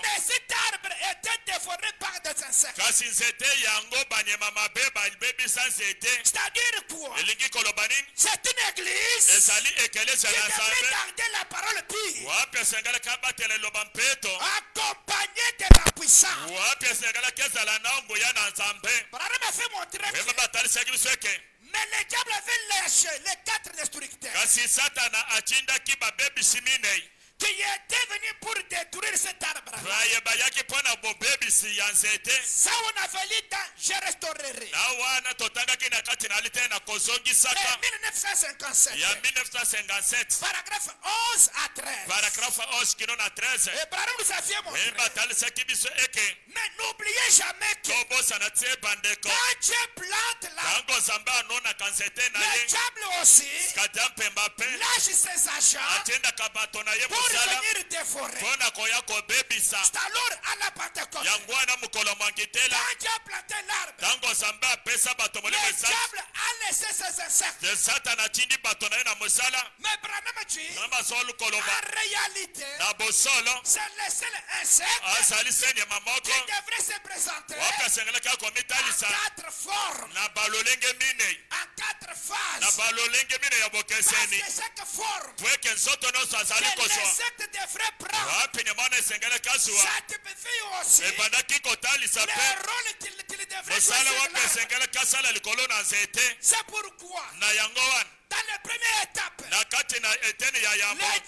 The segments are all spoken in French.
Mais cet arbre était dévoré par des insectes. C'est-à-dire quoi? C'est une église qui devrait garder la parole pure, accompagnée de la puissance. Brahim m'a fait montrer que mais le diable avait lâché les 4 destructeurs qui étaient venus pour détruire cet arbre. Ça, on avait lu dans Je restaurerai. Et 1957. Paragraphe 11 à 13. Et Brahim nous a fait montrer. Mais n'oubliez jamais que quand Dieu plante l'arbre, le diable aussi lâche ses agents pour venir dévorer. C'est alors à la Pentecôte, quand Dieu a planté l'arbre, le diable a laissé ses insectes. Mais Branham dit, en réalité, c'est le seul insecte qui devrait se présenter en 4 formes, en 4 phases. Parce que chaque forme que l'insecte devrait prendre, ça typifie aussi le rôle qu'il devrait jouer. C'est pourquoi dans la première étape, le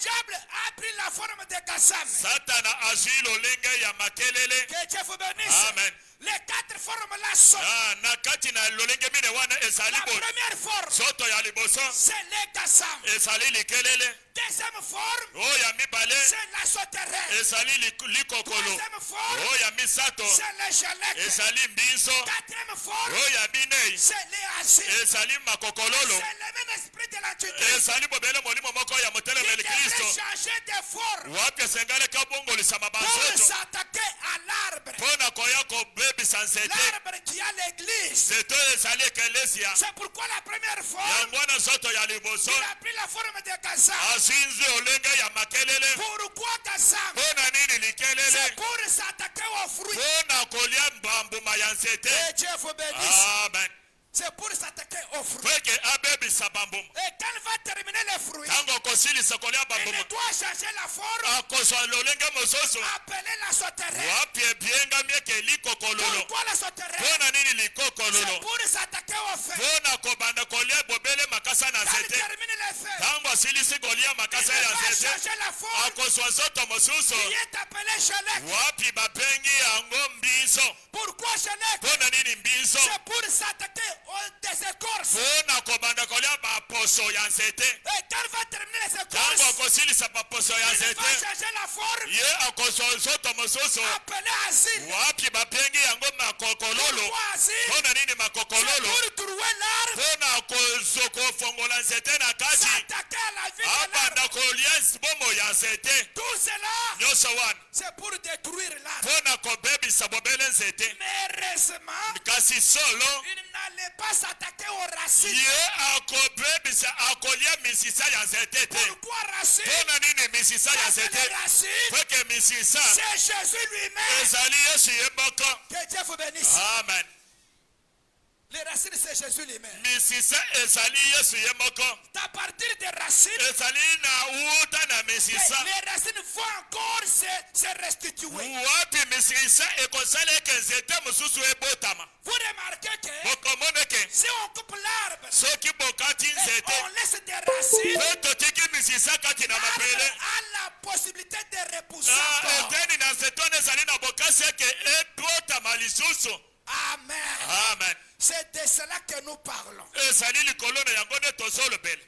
diable a pris la forme de Gassam. Que Dieu vous bénisse. Amen. Les 4 formes là sont. La première forme, c'est le Gassam. Deuxième forme, c'est la sauterelle. Troisième forme, c'est le gelec. Quatrième forme, c'est les acides. C'est le même esprit de l'Antichrist qui devrait changer de forme pour s'attaquer à l'arbre. L'arbre qui a l'église. C'est pourquoi la première forme, il a pris la forme de Gassam. Pourquoi Gassam? C'est pour s'attaquer aux fruits. Et Dieu vous bénisse. Amen. C'est pour s'attaquer aux fruits. Et quand il va terminer les fruits, il doit changer la forme, appeler la sauterelle. Pourquoi la sauterelle? C'est pour s'attaquer aux feux. Quand il termine les feux, il va changer la forme qui est appelée gelec. Pourquoi gelec? C'est pour s'attaquer aux des écorces. Et quand il va terminer les écorces, il va changer la forme, appeler asile. Pourquoi asile? C'est pour trouver l'arbre, s'attaquer à la vie de l'arbre. Tout cela, c'est pour détruire l'arbre. Mais heureusement, il n'allait pas s'attaquer aux racines. Pourquoi racines? Parce que les racines, c'est Jésus lui-même. Que Dieu vous bénisse. Amen. Les racines, c'est Jésus lui-même. À partir des racines, les racines vont encore se restituer. Vous remarquez que si on coupe l'arbre et on laisse des racines, l'arbre a la possibilité de repousser encore. Amen. Amen. C'est de cela que nous parlons.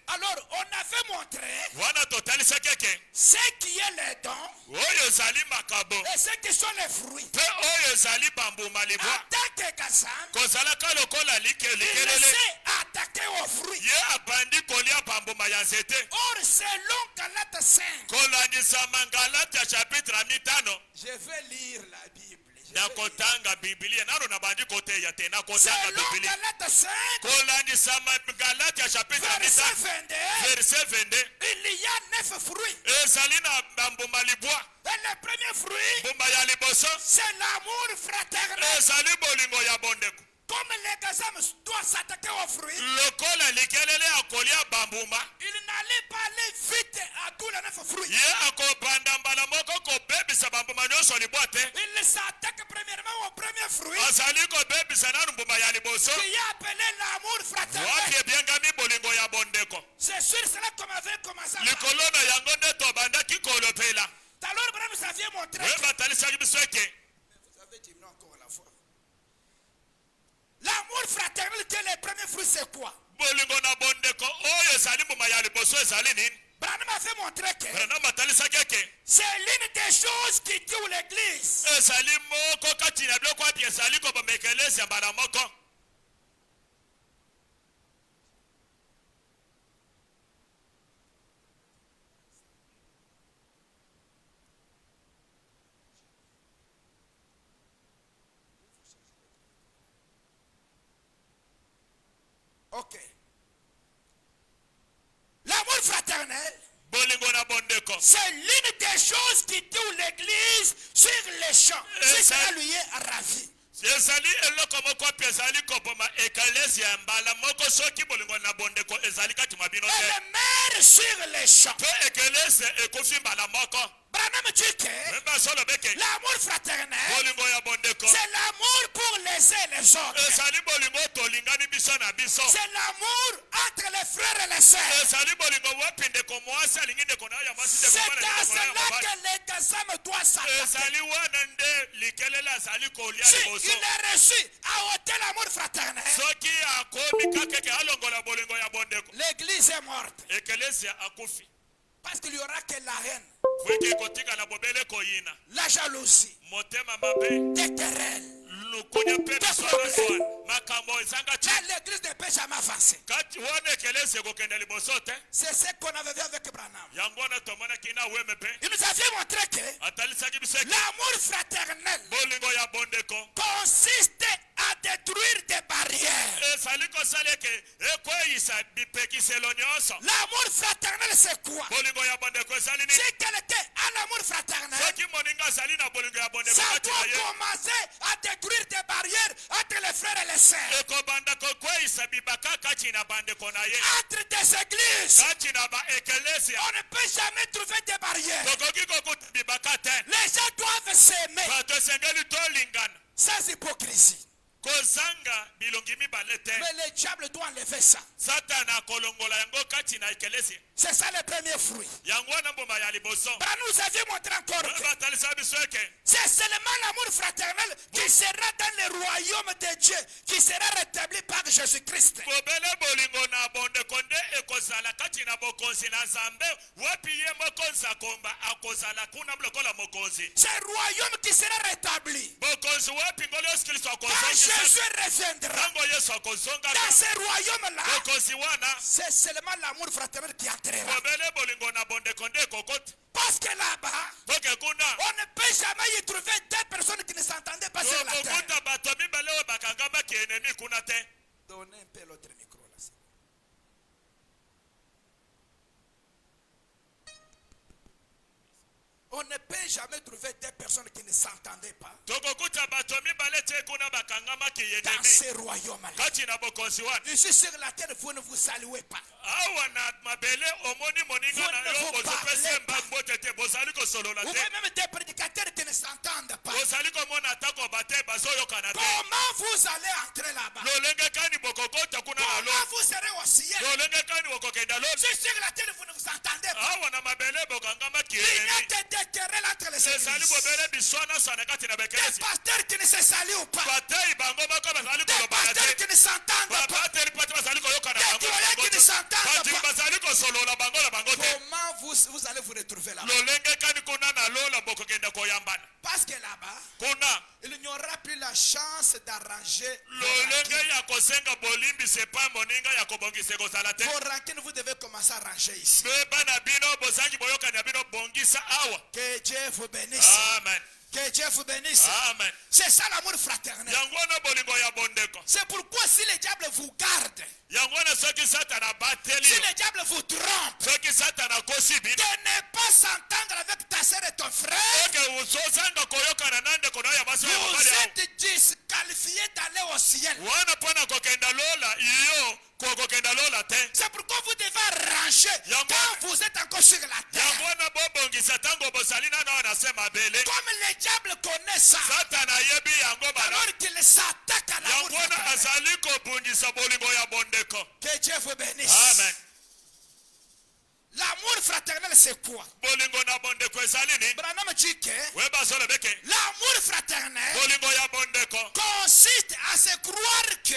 Alors, on avait montré ce qui est les dons et ce qui sont les fruits. En tant que Gassam, il s'est attaqué aux fruits. Or, selon Galates 5, je vais lire la Bible. nakotanga Biblia naro nabandi kote ya te nakotanga Biblia Kolandi sama Galatia chapitre 5 verset 22 il y a 9 fruits ezalina bambuma libwa et le premier fruit bumba ya liboso c'est l'amour fraternel ezali bolingo ya bondeko comme les gazam doivent s'attaquer aux fruits lokola likelele akolia bambuma il n'allait pas aller vite à tous les 9 fruits ye akobanda mbala moko kobebisa bambuma nyonso libwa te il s'attaque premièrement au premier fruit azali kobebisa nanu mbuma ya liboso qui est appelé l'amour fraternel wapi ebyengami bolingo ya bondeko c'est sur cela qu'on avait commencé likolo na yango nde tobandaki kolopela alors nous avions montré webatalisaki biso eke vous avez dit non encore la fois l'amour fraternel que les premiers fruits c'est quoi bolingo na bondeko oyo ezali mbuma ya liboso ezali nini Branham a fait montrer que c'est l'une des choses qui tuent l'église. Ok. L'amour fraternel, c'est l'une des choses qui tuent l'église sur les champs. Si cela lui est ravi. Et le maire sur les champs. Branham dit que l'amour fraternel, c'est l'amour pour les uns et les autres. C'est l'amour entre les frères et les sœurs. C'est dans cela que les hommes doivent s'attaquer. Si il est reçu à ôter l'amour fraternel, l'église est morte. Parce qu'il n'y aura que la haine, la jalousie, des querelles. L'église ne peut jamais avancer. C'est ce qu'on avait vu avec Branham. Il nous a fait montrer que l'amour fraternel consiste à détruire des barrières. L'amour fraternel c'est quoi? Si quelqu'un a l'amour fraternel, ça doit commencer à détruire des barrières entre les frères et les sœurs. Entre des églises, on ne peut jamais trouver des barrières. Les gens doivent s'aimer sans hypocrisie. Mais le diable doit enlever ça. C'est ça le premier fruit. Nous avions montré encore que c'est seulement l'amour fraternel qui sera dans le royaume de Dieu, qui sera rétabli par Jésus-Christ. C'est le royaume qui sera rétabli. Jésus reviendra. Dans ce royaume-là, c'est seulement l'amour fraternel qui entrera. Parce que là-bas, on ne peut jamais y trouver deux personnes qui ne s'entendaient pas sur la terre. Donnez un peu l'autre micro là. On ne peut jamais trouver des personnes qui ne s'entendaient pas dans ce royaume-là. Ici sur la terre, vous ne vous saluez pas. Vous voyez même des prédicateurs qui ne s'entendent pas. Comment vous allez entrer là-bas? Comment vous serez au ciel? Si sur la terre, vous ne vous entendez pas. Il y a des querelles entre les églises. Des pasteurs qui ne se saluent pas. Des pasteurs qui ne s'entendent pas. Des croyants qui ne s'entendent pas. Comment vous allez vous retrouver là-bas? Parce que là-bas, il n'y aura plus la chance d'arranger vos rancines. Vous devez commencer à arranger ici. Que Dieu vous bénisse. Amen. Que Dieu vous bénisse. Amen. C'est ça l'amour fraternel. Yangwana bolingo ya bondeko. C'est pourquoi si le diable vous garde, Yangwana soki satana bateli. si le diable vous trompe, Soki satana kosibi. de ne pas s'entendre avec ta sœur et ton frère, Oke usosanga koyokana nande kono ya basi ya vous mabali yao. êtes disqualifié d'aller au ciel. Wana pona kokenda lola iyo kokenda lola te. C'est pourquoi vous devez arranger quand vous êtes encore sur la terre. Yangwana bobongisa tango bosalina na wanasema bele. Comme le diable connaît ça, Satana yebi yango bala. alors qu'il s'attaque à l'amour Yangwana fraternel. azali kobungisa bolingo ya bondeko. Que Dieu vous bénisse. Amen. L'amour fraternel, c'est quoi? Bolingo na bondeko ezali ni. Branham dit que Weba solo beke. l'amour fraternel Bolingo ya bondeko. consiste à se croire que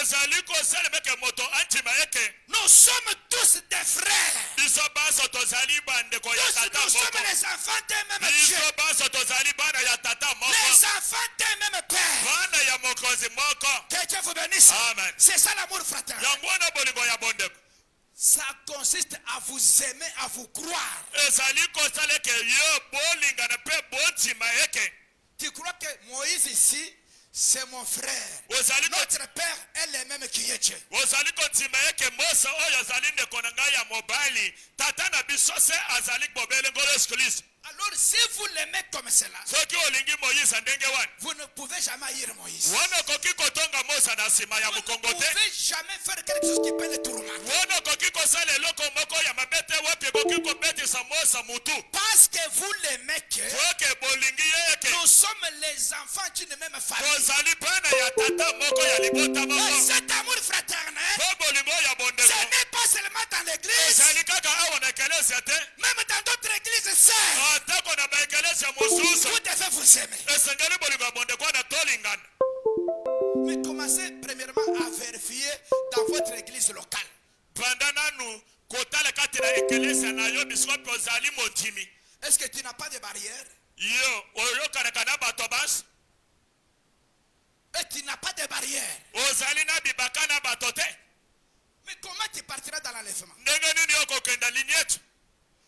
Ezali kosala beke moto antima eke. nous sommes tous des frères. Biso baso tozali bandeko ya Tous tata nous sommes moko. les enfants d'un même Dieu. Biso baso tozali bana ya tata moko. Les enfants d'un même Père. Bana ya mokozi moko. Que Dieu vous bénisse. Amen. C'est ça l'amour fraternel. Yangwana bolingo ya bondeko. Ça consiste à vous aimer, à vous croire. Ezali kosala eke yo bolinga na pe bontima eke. Tu crois que Moïse ici, c'est mon frère. Ozali Notre Père est le même qui est Dieu. Ozali kontima eke Mose oyo azali ndeko na ngai ya mobali. Tata na biso se azali bobele ngolo Yesu Kristo. Alors si vous l'aimez comme cela, Soki olingi Moïse ndenge wani. vous ne pouvez jamais haïr Moïse. Wana koki kotonga Mose na nsima ya Vous ne mokongo te. pouvez jamais faire quelque chose qui peut le tourmenter. Wana koki kosala eloko moko ya mabete wapi koki kobetisa Mose mutu. Parce que vous l'aimez que Oke bolingi ye eke. nous sommes les enfants d'une même famille. Kozali bana ya tata moko ya libota Et moko. cet amour fraternel, Po bolingo ya ce bondeko. n'est pas seulement dans l'église, Ezali kaka awa na ekelesi te. même dans d'autres églises sœurs. Atako na baekelesi ya mosusu. Vous devez vous aimer. Esengeli bolingo ya bondeko na tolingana. Mais commencez premièrement à vérifier dans votre église locale. Banda nanu kotala kati na ekelesi na yo biskopi ozali motimi. Est-ce que tu n'as pas de barrière? Yo oyokana na bato basi. Et tu n'as pas de barrière. Ozali na bibaka na bato te. Mais comment tu partiras dans l'enlèvement? Ndenge nini okokenda linietu.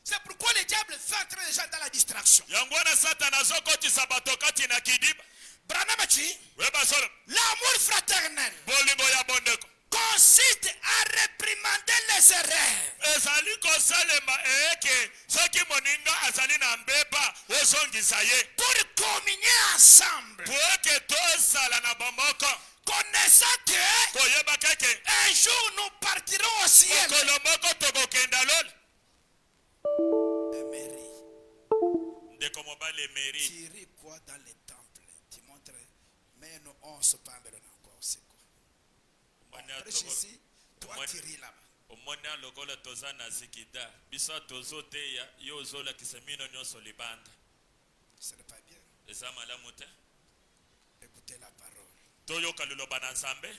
C'est pourquoi le diable fait entrer les gens dans la distraction. Yangwana satana azokotisa bato kati na kidiba. Branham dit, Weba solo. l'amour fraternel Bolingo ya bondeko. consiste à réprimander les erreurs. Ezali kosalema eke soki moninga azali na mbeba osongisa ye. Pour communier ensemble. Po eke tosala na bamoko. Connaissant que Koyeba keke. un jour nous partirons au ciel. Mokolo moko tokokenda lolo. Emery, Ndeko mobali Emery. tu ris quoi dans les temples? Tu montres, mais nous on se parle encore. C'est quoi? On prêche ici, toi tu ris là-bas. Omona lokola toza na zikida. Biso tozo te ya yo ozola kisemino nyonso libanda. Ce n'est pas bien. Eza malamu te. Écoutez la parole. Toyoka liloba na Nzambe.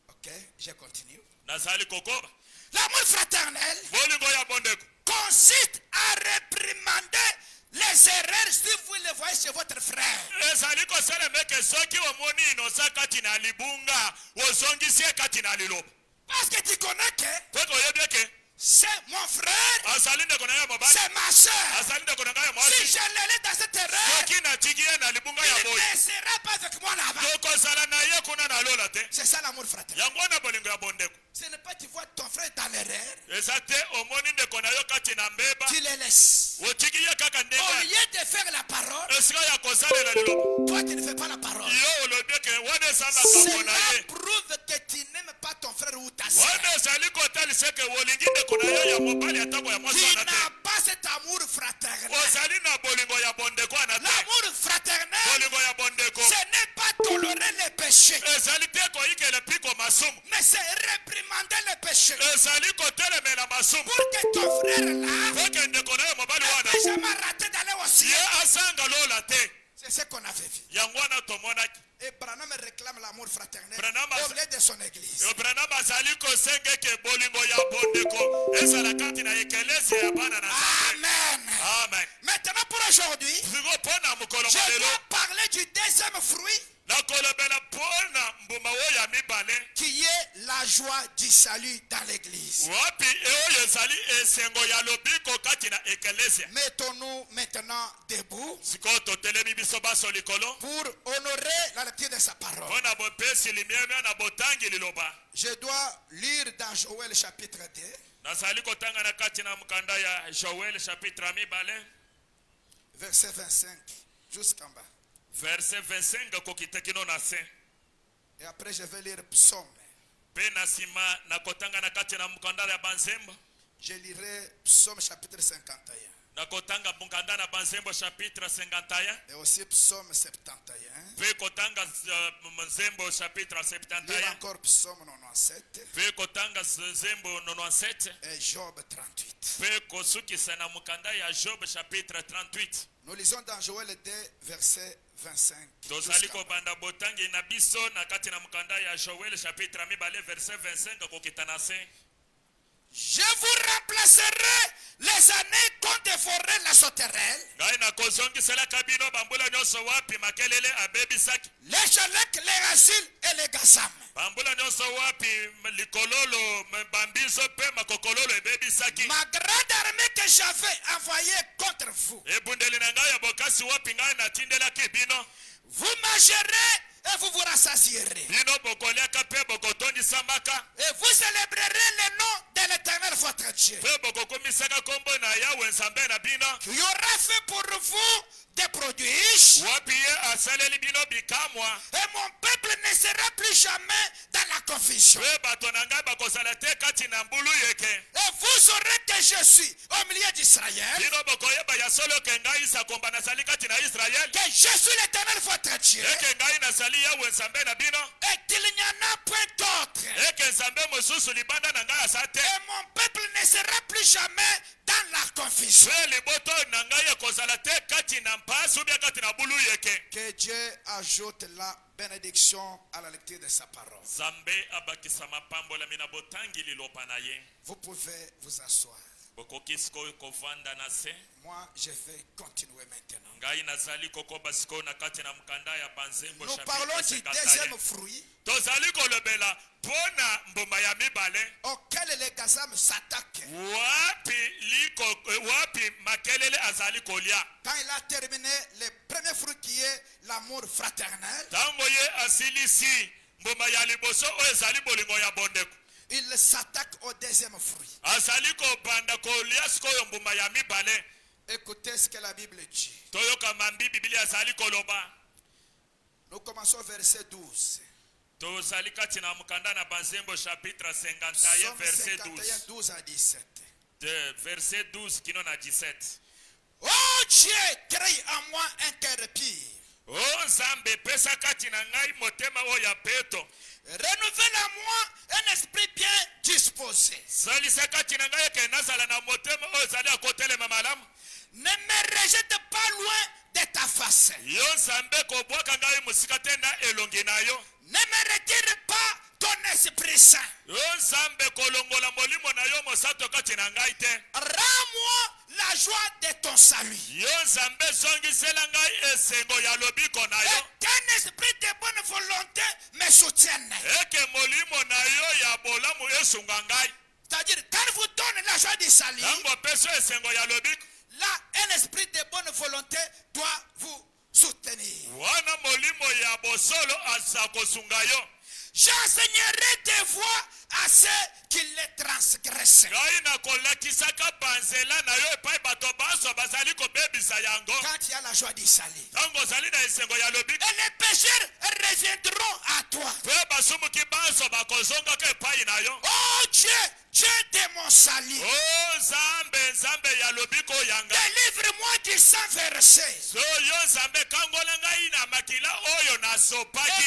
Ok, je continue. Nazali kokoba. L'amour fraternel Bolingo ya bondeko. consiste à réprimander les erreurs si vous les voyez chez votre frère. Ezali kosala meke soki omoni inosa kati na libunga. Ozongisi kati na liloba. Parce que tu connais que Kweko yebi ke. c'est mon frère, Azali ndeko na ya mobali. c'est ma soeur. Azali ndeko na ya Si mwasi. je l'ai dans cette erreur, Soki na tiki ye na libunga ya il boyi. ne sera pas avec moi là-bas. Tokozala na ye kuna na lola te. C'est ça l'amour fraternel. Yango wana bolingo ya bondeko. Ce n'est pas tu vois ton frère dans l'erreur, Eza te omoni ndeko na yo kati na mbeba. tu le laisses. Otiki ye kaka Au ndenge. lieu de faire la parole, Esika ya kosalela liloba. toi tu ne fais pas la parole. Yo olobi ke wana ezanga kambo na Cela ye. prouve que tu n'aimes pas ton frère ou ta soeur. Wana ezali kotalisa ke olingi ndeko na yo ya mobali atako ya mwasi Tu wana n'as te. pas cet amour fraternel. Ozali na bolingo ya bondeko wana te. L'amour fraternel, Bolingo ya bondeko. ce n'est pas tolérer les péchés, Ezali te koyikela piko masumu. mais c'est réprimander les péchés. Ezali kotelemela masumu. Pour que ton frère là Poke ndeko na yo mobali wana. n'ait jamais raté d'aller au Ye ciel. asanga lola te. C'est ce qu'on avait vu. Yango wana tomonaki. Et Branham réclame l'amour fraternel Branham au milieu de son église. Branham azali kosenga ke bolingo ya bondeko. Ezala kati na ekelesi ya bana na Nzambe. Amen. Amen. Maintenant pour aujourd'hui, Siko pona mukolo je malelo. dois parler du deuxième fruit qui est la joie du salut dans l'église. Mettons-nous maintenant debout pour honorer la lecture de sa parole. Je dois lire dans Joël chapitre 2. Verset 25 jusqu'en bas. Verset 25 et après je vais lire Psaume. Je lirai Psaume chapitre 51. Et aussi Psaume 71. Lire encore Psaume 97. Et Job 38. Nous lisons dans Joël 2, verset 25. Je vous remplacerai les années qu'on dévorait la sauterelle. Les chalets, les racines et les gazam. Ma grande armée que j'avais envoyée contre vous. Vous mangerez et vous vous rassasierez. Et vous célébrerez le nom de l'Éternel votre Dieu, qui aura fait pour vous des prodiges. Et mon peuple ne sera plus jamais dans la confusion. Et vous saurez que je suis au milieu d'Israël, que je suis l'Éternel votre Dieu, et qu'il n'y en a point d'autre. Et mon peuple ne sera plus jamais dans la confusion. Que Dieu ajoute la bénédiction à la lecture de sa parole. Vous pouvez vous asseoir. Moi, je vais continuer maintenant. Nous parlons du deuxième fruit auquel les gazam s'attaquent. Quand il a terminé le premier fruit qui est l'amour fraternel, il s'attaque au deuxième fruit. Écoutez ce que la Bible dit. Nous commençons au verset 12. Psaume 51, 12 à 17. Verset 12 qui non a 17. Oh Dieu, crée en moi un cœur pur. Renouvelle à moi un esprit bien disposé. Ne me rejette pas loin de ta face. Ne me retire pas ton Esprit Saint. Rends-moi la joie de ton salut. Et qu'un esprit de bonne volonté me soutienne. C'est-à-dire, quand vous donnez la joie du salut, là, un esprit de bonne volonté doit vous soutenir. J'enseignerai tes voies à ceux qui les transgressent. Quand il y a la joie du salut, et les pécheurs reviendront à toi. Oh Dieu, Dieu de mon salut, délivre-moi du sang versé. Et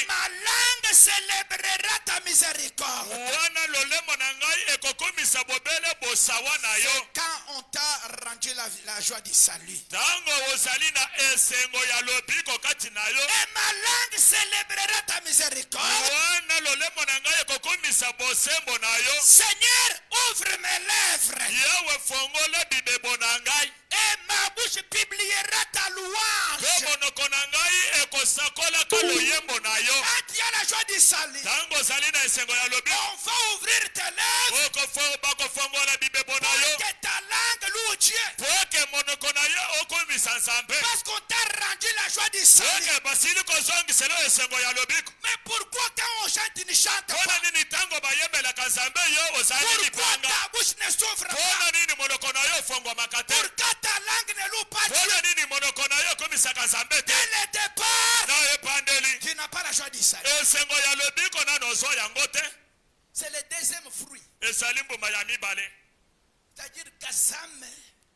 ma langue célébrera ta miséricorde. Quand on t'a rendu la joie du salut, et ma langue célébrera ta miséricorde. Seigneur, ouvre mes lèvres, et ma bouche publiera ta louange. osakolaka loyembo na yo quand il y a la joie du salut, tango ozali na esengo ya lobiko on va ouvrir tes lèvres bakofongola bibebo na pour yo que ta langue loue Dieu. po eke monoko na yo okomisa nzambe Parce qu'on t'a rendu la joie du salut. oke basili kozongisela esengo ya lobiko Mais pourquoi quand on chante, tu ne chantes mpona pas? nini ntango bayembelaka nzambe yo ozali Pourquoi libanga ta bouche ne s'ouvre mpona pas? nini monoko na yo efongwamaka te Pourquoi ta langue ne loue pas Dieu? mpona nini monoko na yo ekomisaka nzambe te Dès le départ, na ebandeli tu n'as pas la joie du salut. esengo ya lobiko nano ozwa yango te C'est le deuxième fruit. ezali mbuma ya mibale C'est-à-dire qu'Azam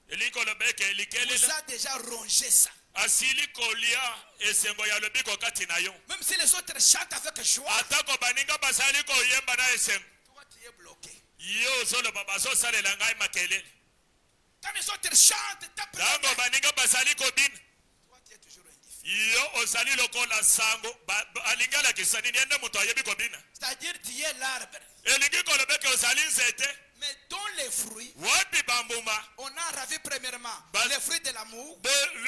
elingi koloba eke vous elikelela a déjà rongé ça. asili kolia esengo ya lobiko kati na yo Même si les autres chantent avec joie, atako baninga bazali koyemba na esengo toi tu es bloqué. yo ozoloba bazosalela ngai makelele Quand les autres chantent, tapent la ntango main, baninga bazali kobina toi tu es toujours indifférent. yo ozali lokola sango alingi alakisa nini ende moto ayebi kobina C'est-à-dire tu es l'arbre. elingi koloba eke ozali nzete Mais dans les fruits, wapi bambuma on a ravi premièrement les fruits de l'amour.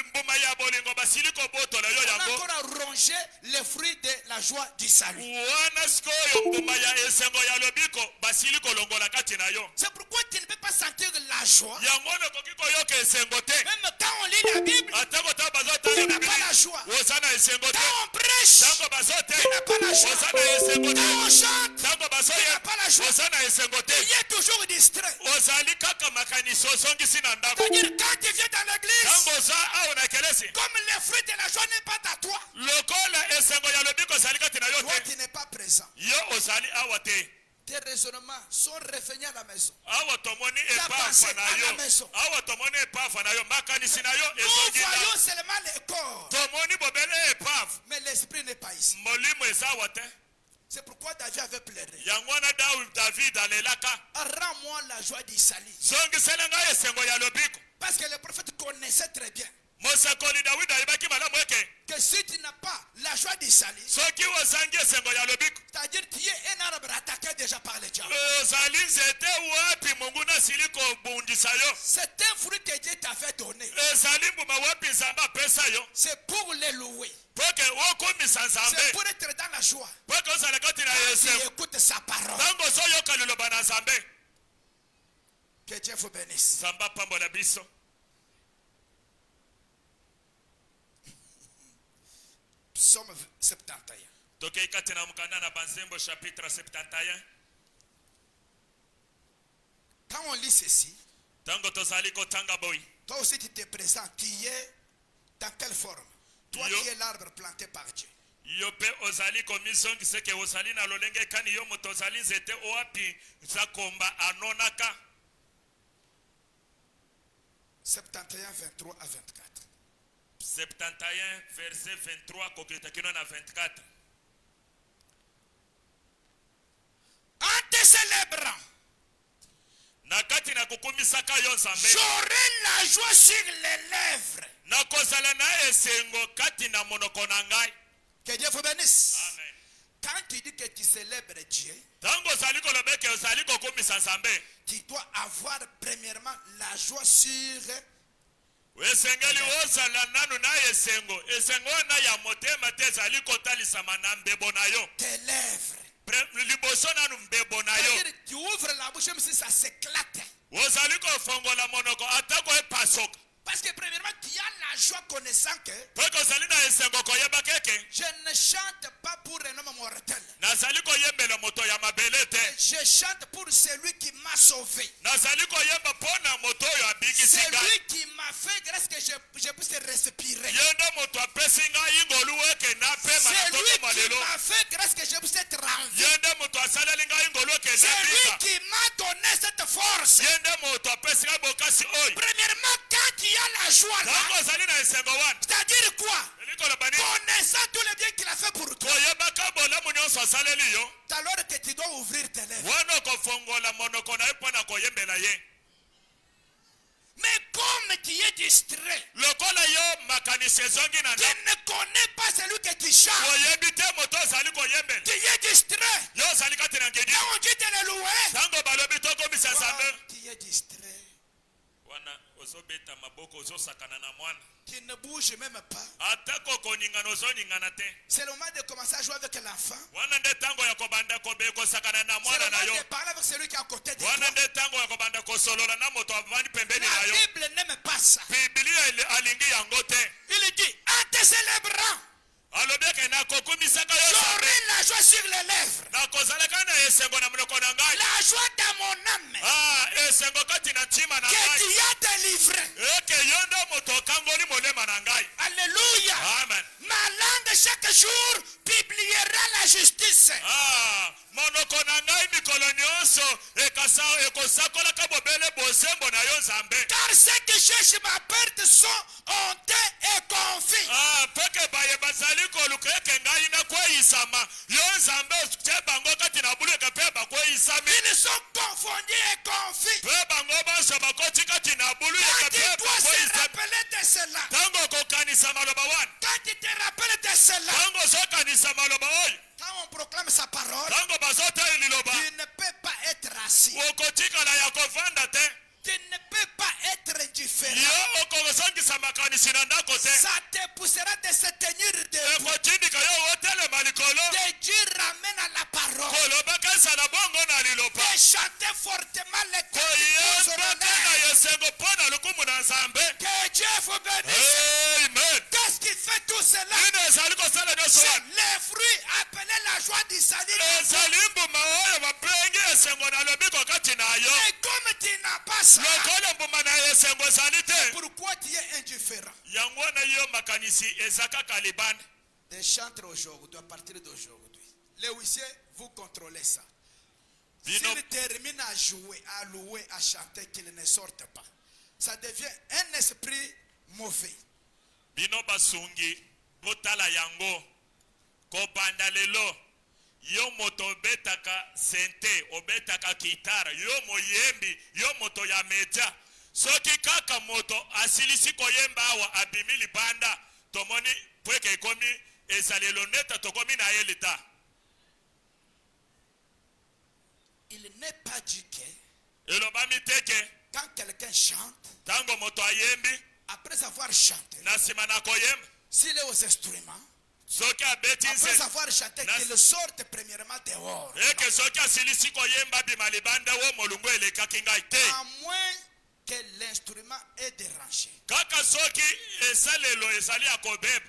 mbuma ya bolingo basili kobotola yo On a yango encore rongé les fruits de la joie du salut. wana sikoyo mbuma ya esengo ya lobiko basili kolongola kati na yo C'est pourquoi tu ne peux pas sentir la joie. yango nokoki koyoka esengo te Même quand on lit la Bible, atako ta tu bazotanga n'as pas la joie. oza na esengo te Quand on prêche, ntango bazote tu n'as pas la joie. oza na esengo Quand on te chante, ntango tu n'as bazoya pas la joie. oza na esengo te Tu es toujours distrait. ozali kaka makanisi ozongisi na ndako C'est-à-dire quand tu viens dans l'église, ntango oza awa na kelesi comme les fruits de la joie n'est pas à toi, lokola esengo ya lobiko ozali kati na yo toi te tu n'es pas présent. yo ozali awa te Tes raisonnements sont revenus à la maison. awa tomoni pensée epafa na à la yo maison. awa tomoni epafa na yo makanisi na yo Nous ezongi na voyons seulement le corps, tomoni bobele epafa mais l'esprit n'est pas ici. molimo eza awa te C'est pourquoi David avait pleuré. yango wana david alelaka Rends-moi la joie du salut. zongisela ngai esengo ya lobiko Parce que le prophète connaissait très bien mosakoli dawidi ayebaki malamu eke que si tu n'as pas la joie du salut, soki ozangi esengo ya lobiko c'est-à-dire tu es un arbre attaqué déjà par le diable. ozali nzete wapi mungu nasili kobundisa yo C'est un fruit que Dieu t'avait donné. ezali mbuma wapi nzambe apesa yo C'est pour les louer. po ke okomisa nzambe C'est pour être dans la joie. po ke ozala kati na Tu esengo écoutes sa parole. ntango ozoyoka liloba na nzambe Que Dieu vous bénisse. nzambe apambola biso Psaume 71. tokei kati na mokanda na banzembo chapitre 71 Quand on lit ceci, ntango tozali kotanga boyi toi aussi tu te présentes. Tu es dans quelle forme? Toi Yo. qui es l'arbre planté par Dieu. yo mpe ozali komizongisa eke ozali na lolenge ekani yo moto ozali nzete owapi zakomba anonaka 71, 23 à 24. 71 verset 23 kokita kino na 24 En te célébrant, na kati na kokumisaka yo nzambe j'aurai la joie sur les lèvres. nakozala na esengo kati na monoko na ngai Que Dieu vous bénisse. amen Quand tu dis que tu célèbres Dieu, ntango ozali koloba eke ozali kokumisa nzambe tu dois avoir premièrement la joie sur esengeli ozala nanu na esengo esengo wana ya motema te ezali kotalisama na mbebo na yo tes lèvres. liboso nanu mbebo na yo C'est-à-dire, tu ouvres la bouche même si ça s'éclate. ozali kofongola monoko atako epasoka Parce que premièrement, tu as la joie connaissant que po eke ozali na esengo koyeba keke je ne chante pas pour un homme mortel. nazali koyembela moto ya mabele te Je chante pour celui qui m'a sauvé. nazali koyemba mpo na moto oyo abikisi ngai Celui qui m'a fait grâce que je puisse respirer. ye nde moto apesi ngai ngolu eke napema na Celui tokoma qui lelo m'a fait grâce que je puisse être en vie. ye nde moto asaleli ngai ngolu eke Celui nabika qui m'a donné cette force. ye nde moto apesi ngai bokasi oyo Premièrement, quand tu as la joie là, ntango ozali na esengo wana c'est-à-dire quoi? elikoloba nini Connaissant tout le bien qu'il a fait pour toi, koyebaka bolamu nyonso asaleli yo alors que tu dois ouvrir tes lèvres. wana okofongola monoko na ye mpo na koyembela ye Mais comme tu es distrait, lokola yo makanisi ezongi na tu ndako ne connais pas celui que tu chantes. koyebi te moto ozali koyembela Tu es distrait. yo ozali kati na ngedi Quand on dit de le louer, ntango balobi tokomisa nzambe tu es distrait. wana ozobeta maboko ozosakana na mwana Tu ne bouges même pas. atako C'est le moment de commencer à jouer avec l'enfant. C'est wana nde tango ya kobanda kosakana na mwana na le yo moment de parler avec celui qui est à côté de toi. wana nde tango ya kobanda kosolola na moto avandi pembeni na La yo Bible n'aime pas ça. Biblia alingi yango te Il dit, en te célébrant, alobeke na kokumisaka yo j'aurai la joie sur les lèvres. na kozalaka na esengo na monoko na ngai La joie dans mon âme. esengo kati na ntima na Que ngai tu as délivré. eke yo nde moto okangoli molema na ngai Alléluia. amen Ma langue chaque jour publiera la justice. monoko na ngai mikolo nyonso ekosakolaka bobele bosembo na yo nzambe Car ceux qui cherchent ma perte sont honteux et confus. peke baye bazali koluka eke ngai nakweyisama yo nzambe tie bango kati na bulu eke mpe bakweyisami Ils sont confondus et confus. mpe bango banso bakoti kati na bulu Quand eke tu mpe dois se bakweyisami rappeler de cela, ntango kokanisa maloba wana quand tu te rappelles de cela, ntango ozokanisa maloba oyo quand on proclame sa parole, ntango bazotali liloba tu ne peux pas être assis. okotikala ya kovanda te Tu ne peux pas être indifférent. yo okosangisa makanisi na ndako te Ça te poussera de se tenir debout. ekotindika yo otelema likolo De Dieu ramène à la parole. kolobaka esala bongo na liloba De chanter fortement les koyemba te na cantiques. yesengo mpo na lokumu na nzambe Que Dieu vous bénisse. amen Qu'est-ce qui fait tout cela? nini ezali kosala nyonso C'est wana les fruits appelés la joie du salut. ezali mbuma oyo bapengi esengo na lobiko kati na yo Et comme tu n'as pas ça, lokola mbuma na esengo ezali te pourquoi tu es indifférent? yango wana yo makanisi eza kaka libanda Des chantres aujourd'hui, à partir d'aujourd'hui. Les huissiers, vous contrôlez ça. Bino- S'il termine à jouer, à louer, à chanter, qu'il ne sorte pas. Ça devient un esprit mauvais. bino basungi botala yango kobanda lelo yo moto obetaka sente obetaka kitara yo moyembi yo moto ya media soki kaka moto asilisi koyemba awa abimi libanda tomoni pweke ekomi ezalelo neta tokomi na ye lita Il n'est pas dit que elobami teke quand quelqu'un chante, tango moto ayembi après avoir chanté, na nsima na koyemba s'il est aux instruments, soki abeti après nse avoir chanté, qu'il sorte premièrement dehors. eke soki asilisi koyemba abima libanda wo molungu elekaki ngai te À moins que l'instrument est dérangé. kaka soki esalelo ezali ya kobeba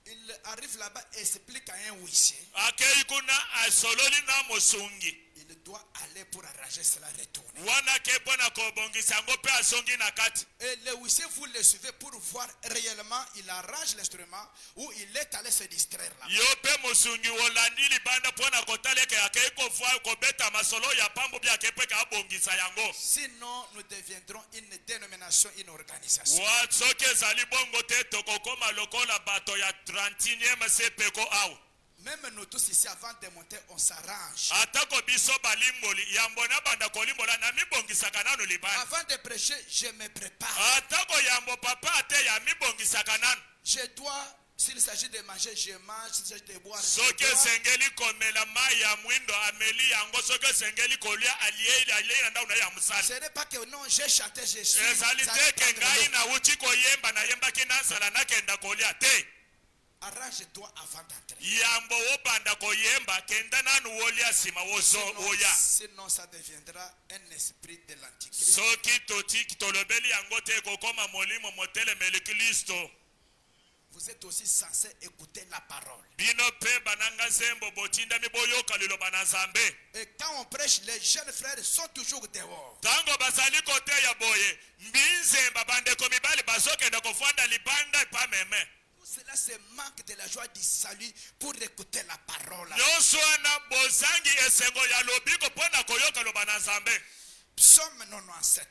Il arrive là-bas et explique à un huissier. akei kuna asololi na mosungi Il doit aller pour arranger cela, retourner. wana ke mpo na kobongisa yango mpe asongi na kati Et le huissier, vous le suivez pour voir réellement, il arrange l'instrument ou il est allé se distraire là. yo mpe mosungi olandi libanda mpo na kotala eke akei kobeta masolo ya pambo mpe ake mpe kabongisa yango Sinon, nous deviendrons une dénomination, une organisation. wa soki ezali bongo te tokokoma lokola bato ya 31e sepeko awa Même nous tous ici, avant de monter, on s'arrange. atako biso balimboli yambo na banda kolimbola na mibongisaka nanu libanda Avant de prêcher, je me prépare. atako yambo papa ate ya mibongisaka nanu Je dois, s'il s'agit de manger, je mange. S'il s'agit de boire, je soki bois. esengeli komela mai ya mwindo ameli yango soki esengeli kolia aliei na ndako na ye ya mosala Ce n'est pas que non, j'ai chanté, je suis. ezali te ke ngai nauti koyemba nayembaki nasala nakenda kolia te Arrange-toi avant d'entrer. yambo wobanda koyemba kenda nanu wolia nsima woya Sinon, ça deviendra un esprit de l'antichrist. soki totiki tolobeli yango te ekokoma molimo motelemeli kristo Vous êtes aussi censé écouter la parole. bino mpe bananga nzembo botindami boyoka liloba na nzambe Et quand on prêche, les jeunes frères sont toujours dehors. ntango bazali koteya boye mbinzemba bandeko mibali bazokenda kofanda libanda epa meme Tout cela, c'est manque de la joie du salut pour écouter la parole. nyonso wana bozangi esengo ya lobiko mpo na koyoka loba na nzambe Psaume 97.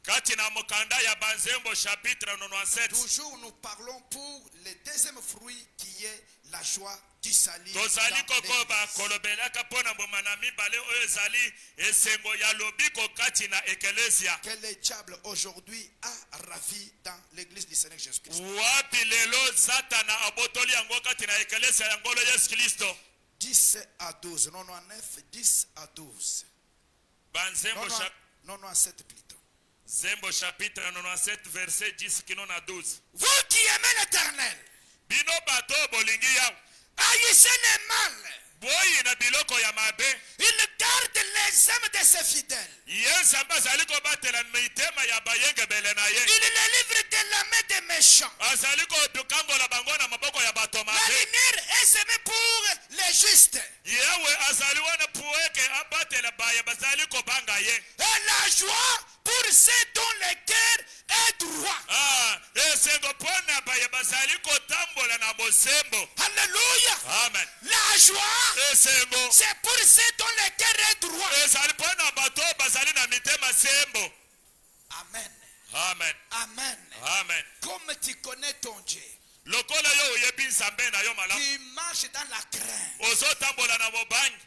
kati na mokanda ya banzembo chapitre 97 Toujours nous parlons pour le deuxième fruit qui est la joie du salut. tozali dans kokoba l'Église. kolobelaka mpo na mboma na mibale oyo ezali esengo ya lobiko kati na ekelesia Que le diable aujourd'hui a ravi dans l'église du Seigneur Jésus-Christ. wapi lelo satana abotoli yango kati na ekelesia yango lo yesu kristo 10 à 12. 99, 10 à 12. banzembo 97 plutôt. zembo chapitre 97 verset 10 kino na 12 Vous qui aimez l'Éternel, bino bato bolingi yawe haïssez les mal. boyi na biloko ya mabe Il garde les âmes de ses fidèles. yensamba azali kobatela mitema ya bayengebele na ye Il les livre de la main des méchants. azali kokangola bango na maboko ya bato La mabe lumière est semée pour les justes. yawe azali wana pueke abatela baya bazali kobanga ye Et la joie pour ceux dont le cœur est droit. esengo mpona baya bazali kotambola na bosembo Alléluia. amen La joie, esengo c'est pour ceux dont le cœur est droit. ezali mpona bato bazali na mitema sembo Amen. amen Amen. amen Comme tu connais ton Dieu, lokola yo oyebi nzambe na yo malamu tu marches dans la crainte. ozotambola na bobangi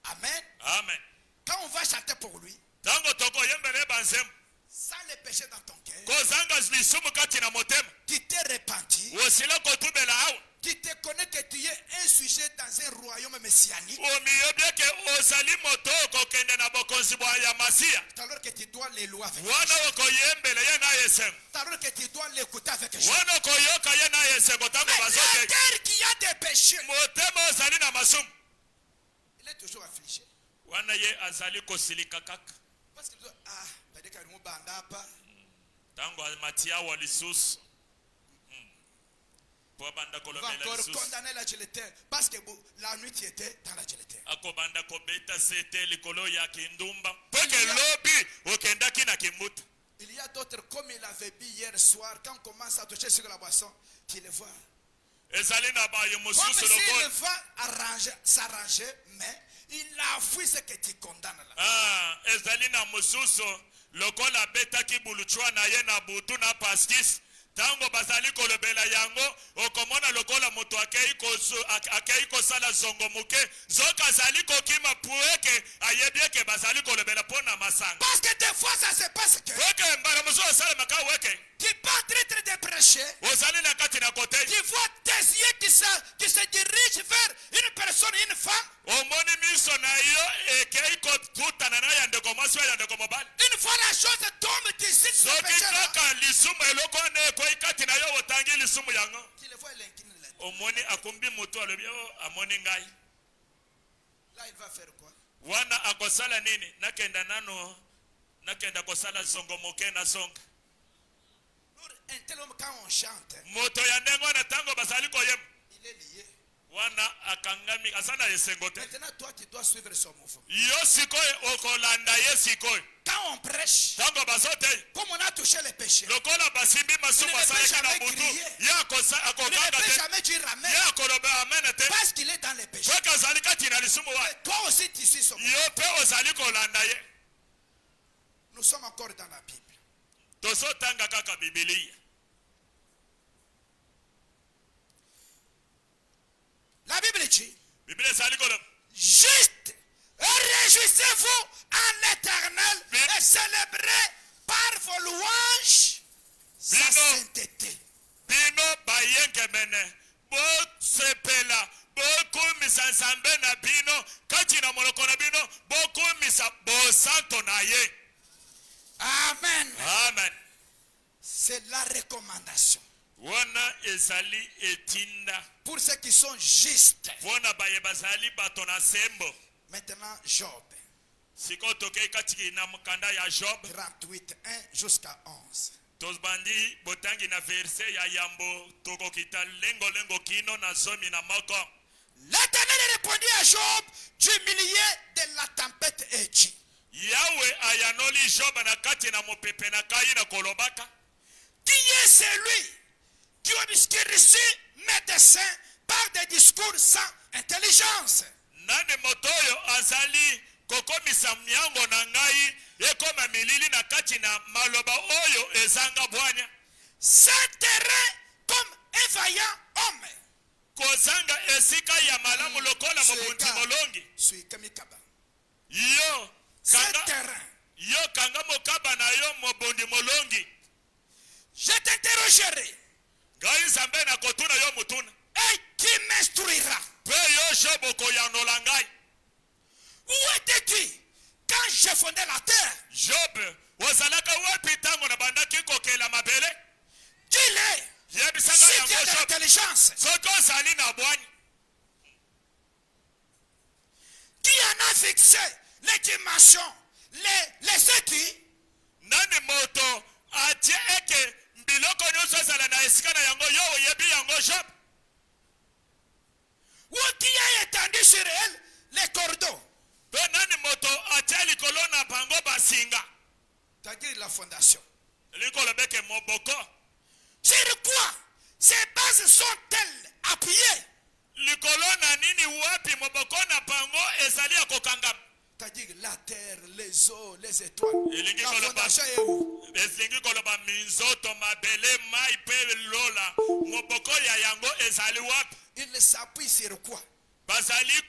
Amen. amen Quand on va chanter pour lui, ntango tokoyembela ye banzembo sans le péché dans ton cœur, kozanga lisumu kati na motema tu t'es repenti, osila kotubela awa tu te connais que tu es un sujet dans un royaume messianique, omiyebi eke ozali moto okokende na bokonzi bwa ya masiya alors que tu dois les louer avec wana okoyembela ye na esengo alors que tu dois l'écouter avec joie. wana okoyoka ye na esengo ntango Mais le bazoke cœur qui a des péchés, motema ozali na masumu il est toujours affligé. wana ye azali kosilika kaka Parce qu'il dit, ah, peut-être qu'il y a un bandapa. ntango amati awa lisusu po abanda Va kolobela encore lisusu condamner la gélétaire. Parce que la nuit tu étais dans la gélétaire. akobanda kobeta sete likolo ya kindumba poke lobi okendaki na kimbuta Il y a d'autres, comme il avait dit hier soir, quand on commence à toucher sur la boisson, tu les vois. ezali na baye Comme mosusu s'il lokola va s'arranger, mais il a fui ce que tu condamnes là. ezali na mosusu lokola abetaki buluchwa na ye na butu na paskis ntango bazali kolobela yango okomona lokola moto akei kosala zongo moke nzoka azali kokima pueke ayebi eke bazali kolobela mpo na masanga Parce que des fois ça se passe que oke mbala mosusu osalemaka weke tu pas train de prêcher. ozali na kati na kote Tu vois tes yeux qui se dirigent vers une personne, une femme. omoni miso na yo ekei kotutana na ya ndeko mwasi oyo ya ndeko mobali Une fois la chose tombe, tu cites ce soki péché-là. kaka lisumu eloko wana ekwei kati na yo otangi lisumu yango Tu le vois, il incline la tête. omoni akumbi motu alobi o amoni ngai Là, il va faire quoi? wana akosala nini nakenda kosala songo moke na songa Un tel homme, quand on chante, moto ya ndenge wana ntango bazali koyemba il est lié. wana akangami aza na esengo te Maintenant, toi, tu dois suivre son mouvement. yo sikoyo okolanda ye sikoyo Quand on prêche, ntango bazotei comme on a touché les péchés, lokola basimbi masumu Il ne peut asalaki na jamais butu crier. ye il ne akokanga peut te jamais dire amen ye akoloba amene te parce qu'il est dans les péchés. soki azali kati na lisumu wa Toi aussi, tu suis son mouvement. yo mpe ozali kolanda ye Nous sommes encore dans la Bible. tozotanga kaka bibiliya La Bible dit, biblia ezali koloba juste, réjouissez-vous en l'éternel et célébrez par vos louanges sa Bino. sainteté. bino bayengemene bosepela bokumisa nzambe na bino kati na moloko na bino bokumisa bosanto na ye Amen. amen C'est la recommandation. wana ezali etinda Pour ceux qui sont justes. mpona baye bazali bato na sembo Maintenant, Job sikoyo tokei kati na mokanda ya job 38, 1 jusqu'à 11. tobandi botangi na verse ya yambo tokokita lengo kino na zomi na moko L'Éternel répondit à Job du milieu de la tempête et dit, yawe ayanoli job na kati na mopepe na kai na kolobaka qui est celui qui obscurcit mes desseins par des discours sans intelligence? nani moto oyo azali kokomisa miango na ngai ekoma milili na kati na maloba oyo ezanga bwanya C'est terrain comme un vaillant homme. kozanga esika ya malamu lokola mobundi molongi yo C'est terrain. kanga mokaba na yo mobundi molongi Je t'interrogerai ngai nzambe na kotuna yo mutuna et qui m'instruira. mpe yo job okoyanola ngai Où étais-tu quand j'ai fondé la terre? job ozalaka wapi ntango na bandaki kokela mabele Dis-le Si tu as de l'intelligence, qui en a fixé les dimensions, les études, nani moto atie eke biloko nyonso ezala na esika na yango yo oyebi yango Job? ou qui a étendu sur elle les cordeaux? Pe nani moto atie likolo na bango basinga? C'est-à-dire la fondation. Likolo beke moboko. Sur quoi ces bases sont-elles appuyées? Likolo na nini wapi moboko na bango ezali ya kokangama? C'est-à-dire la terre, les eaux, les étoiles. La fondation est où? Elingi koloba minzoto mabele mai pe lola moboko ya yango ezali wapi? Il s'appuie sur quoi? Bazali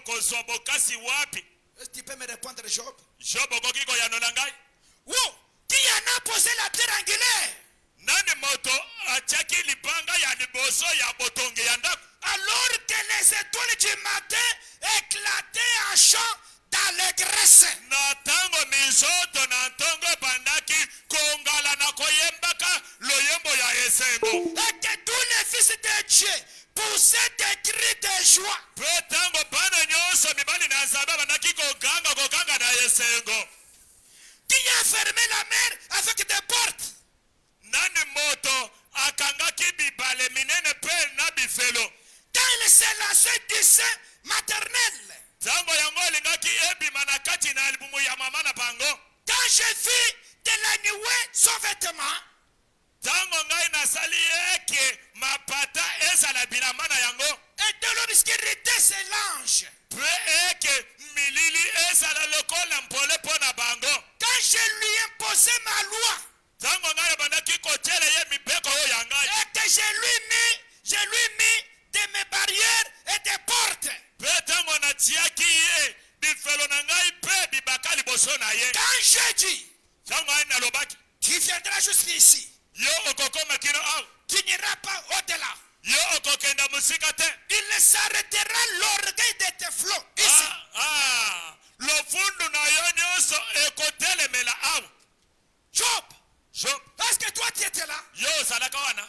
kozobokasi wapi? Est-ce que tu peux me répondre, Job? Job okoki koyanola ngai? Où? Qui en a posé la pierre angulaire? Nani moto atiaki libanga ya liboso ya botonge ya ndako? Alors que les étoiles du matin éclataient en chant d'allégresse. Na tango minzoto na ntongo bandaki kongala na koyembaka loyembo ya esengo. Et que tous les fils de Dieu poussaient des cris de joie. Pe tango bana nyonso mibali na nzambe bandaki kokanga na esengo. Qui a fermé la mer avec des portes? Nani moto akangaki bibale minene pe na bifelo. Quand il s'est lancé du sein maternel. Tango yango lingaki ebima na kati na albumu ya mama na bango. Quand j'ai vu de la nuée son vêtement. Tango ngai nasali eke mapata ezala bilamba na yango. Et de l'obscurité c'est l'ange. Pe eke milili ezala lokola mpole po na bango. Quand je lui ai imposé ma loi. Tango ngai bandaki kotiela ye mibeko oyo ya ngai. Et que je lui mis de mes barrières et des portes. Pe tango na tiaki ye bifelo na ngai pe bibaka liboso na ye. Quand j'ai dit. Tango ngai nalobaki. Tu viendras jusqu'ici. Yo okokoma kino aw. Tu n'iras pas au-delà. Yo okokenda musika te. Il s'arrêtera l'orgueil de tes flots. Ici. Lofundu na yo nyonso ekotelemela aw. Job. Job. Est-ce que toi tu étais là? Yo salaka wana.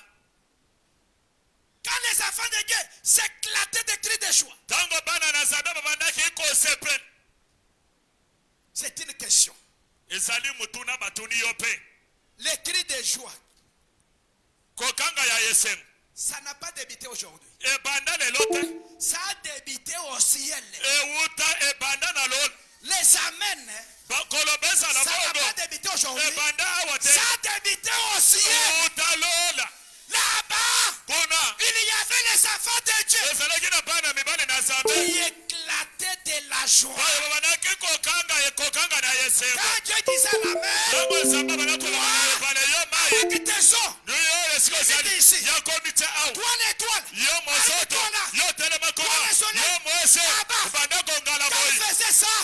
Quand les enfants de Dieu s'éclataient de cris de joie. Tango bana na zabe babandaki ko sepe. C'est une question. Ezali mutuna batuni yo pe. Les cris de joie. Kokanga ya yesen. Ça n'a pas débuté aujourd'hui. E banda le lote. Ça a débuté au ciel. E wuta e banda na lol. Les amens. Kolobesa la ça n'a pas débuté aujourd'hui. E banda awate. Ça a débuté au ciel. Wuta lola. Là-bas. Kuna. Il y avait les enfants de Dieu. Ezalaki na bana mibali na zabe. Qui éclataient de la joie. Babanaki kokanga na yesengo. Quand Dieu disait la mer. Tango zamba banako bale yo mai. Avec tes eaux. Ici. Toi l'étoile. Yo mosoto. Yo telemakona. Yo moise. Bandako ngala boy. Quand faisait ça.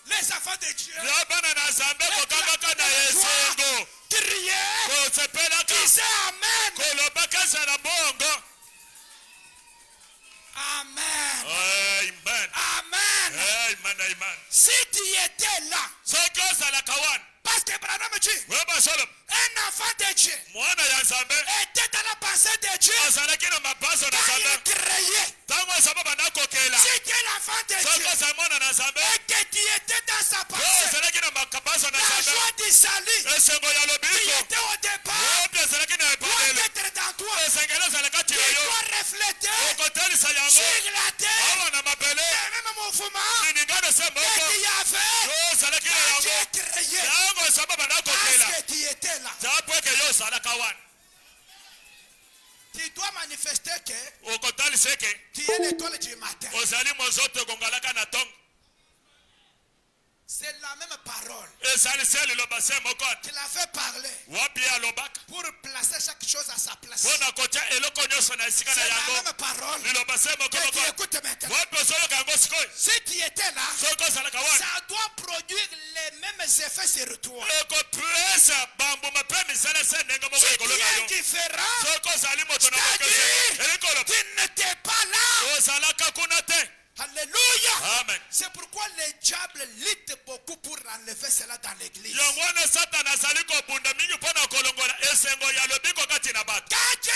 Les enfants de Dieu. Ya bana na zambe kokanga na yesengo. Crier. Ko sepela ka. Disait amen. Kolobaka sana bongo. Amen. Amen. Amen. Amen. Si tu étais là. Parce que Branham dit. Un enfant de Dieu. Était dans la pensée de Dieu. Quand il créait. Si tu es l'enfant de Dieu. Et que tu étais dans sa pensée. La joie du salut. Qui était au départ. Doit être dans toi. Qui doit refléter. Sur la terre. Le même mouvement. Que tu avais. Quand Dieu créé. Parce que tu étais là. Tu dois manifester que tu es l'étoile du matin. C'est la même parole qu'il a fait parler pour placer chaque chose à sa place. C'est la même parole que tu écoutes maintenant. Si tu étais là, ça doit produire les mêmes effets sur toi. Si tu es différent, c'est-à-dire tu n'étais pas là. Alléluia. Amen. C'est pourquoi les diables luttent beaucoup pour enlever cela dans l'église. Quand Dieu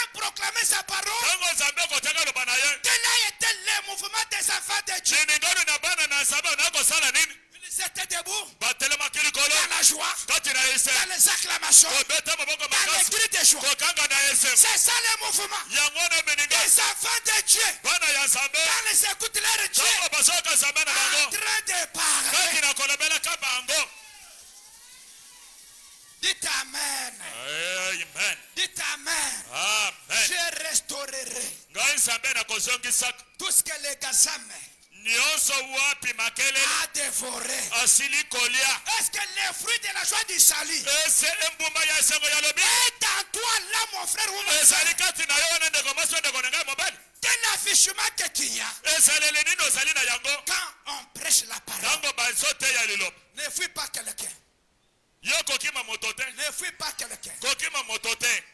proclamé sa parole, quel a été le mouvement des enfants de Dieu? Ils étaient debout dans la joie, dans les acclamations, dans les cris de joie. C'est ça le mouvement des enfants de Dieu. Quand ils écoutent leur Dieu en train de parler. Dites Amen. Amen. Dites Amen. Amen. Je restaurerai tout ce que les Gazam a dévoré. Est-ce que les fruits de la joie du salut est en toi là, mon frère ou ma soeur? Quel affichement que tu as quand on prêche la parole? Ne fuis pas quelqu'un. Ne fuis pas quelqu'un.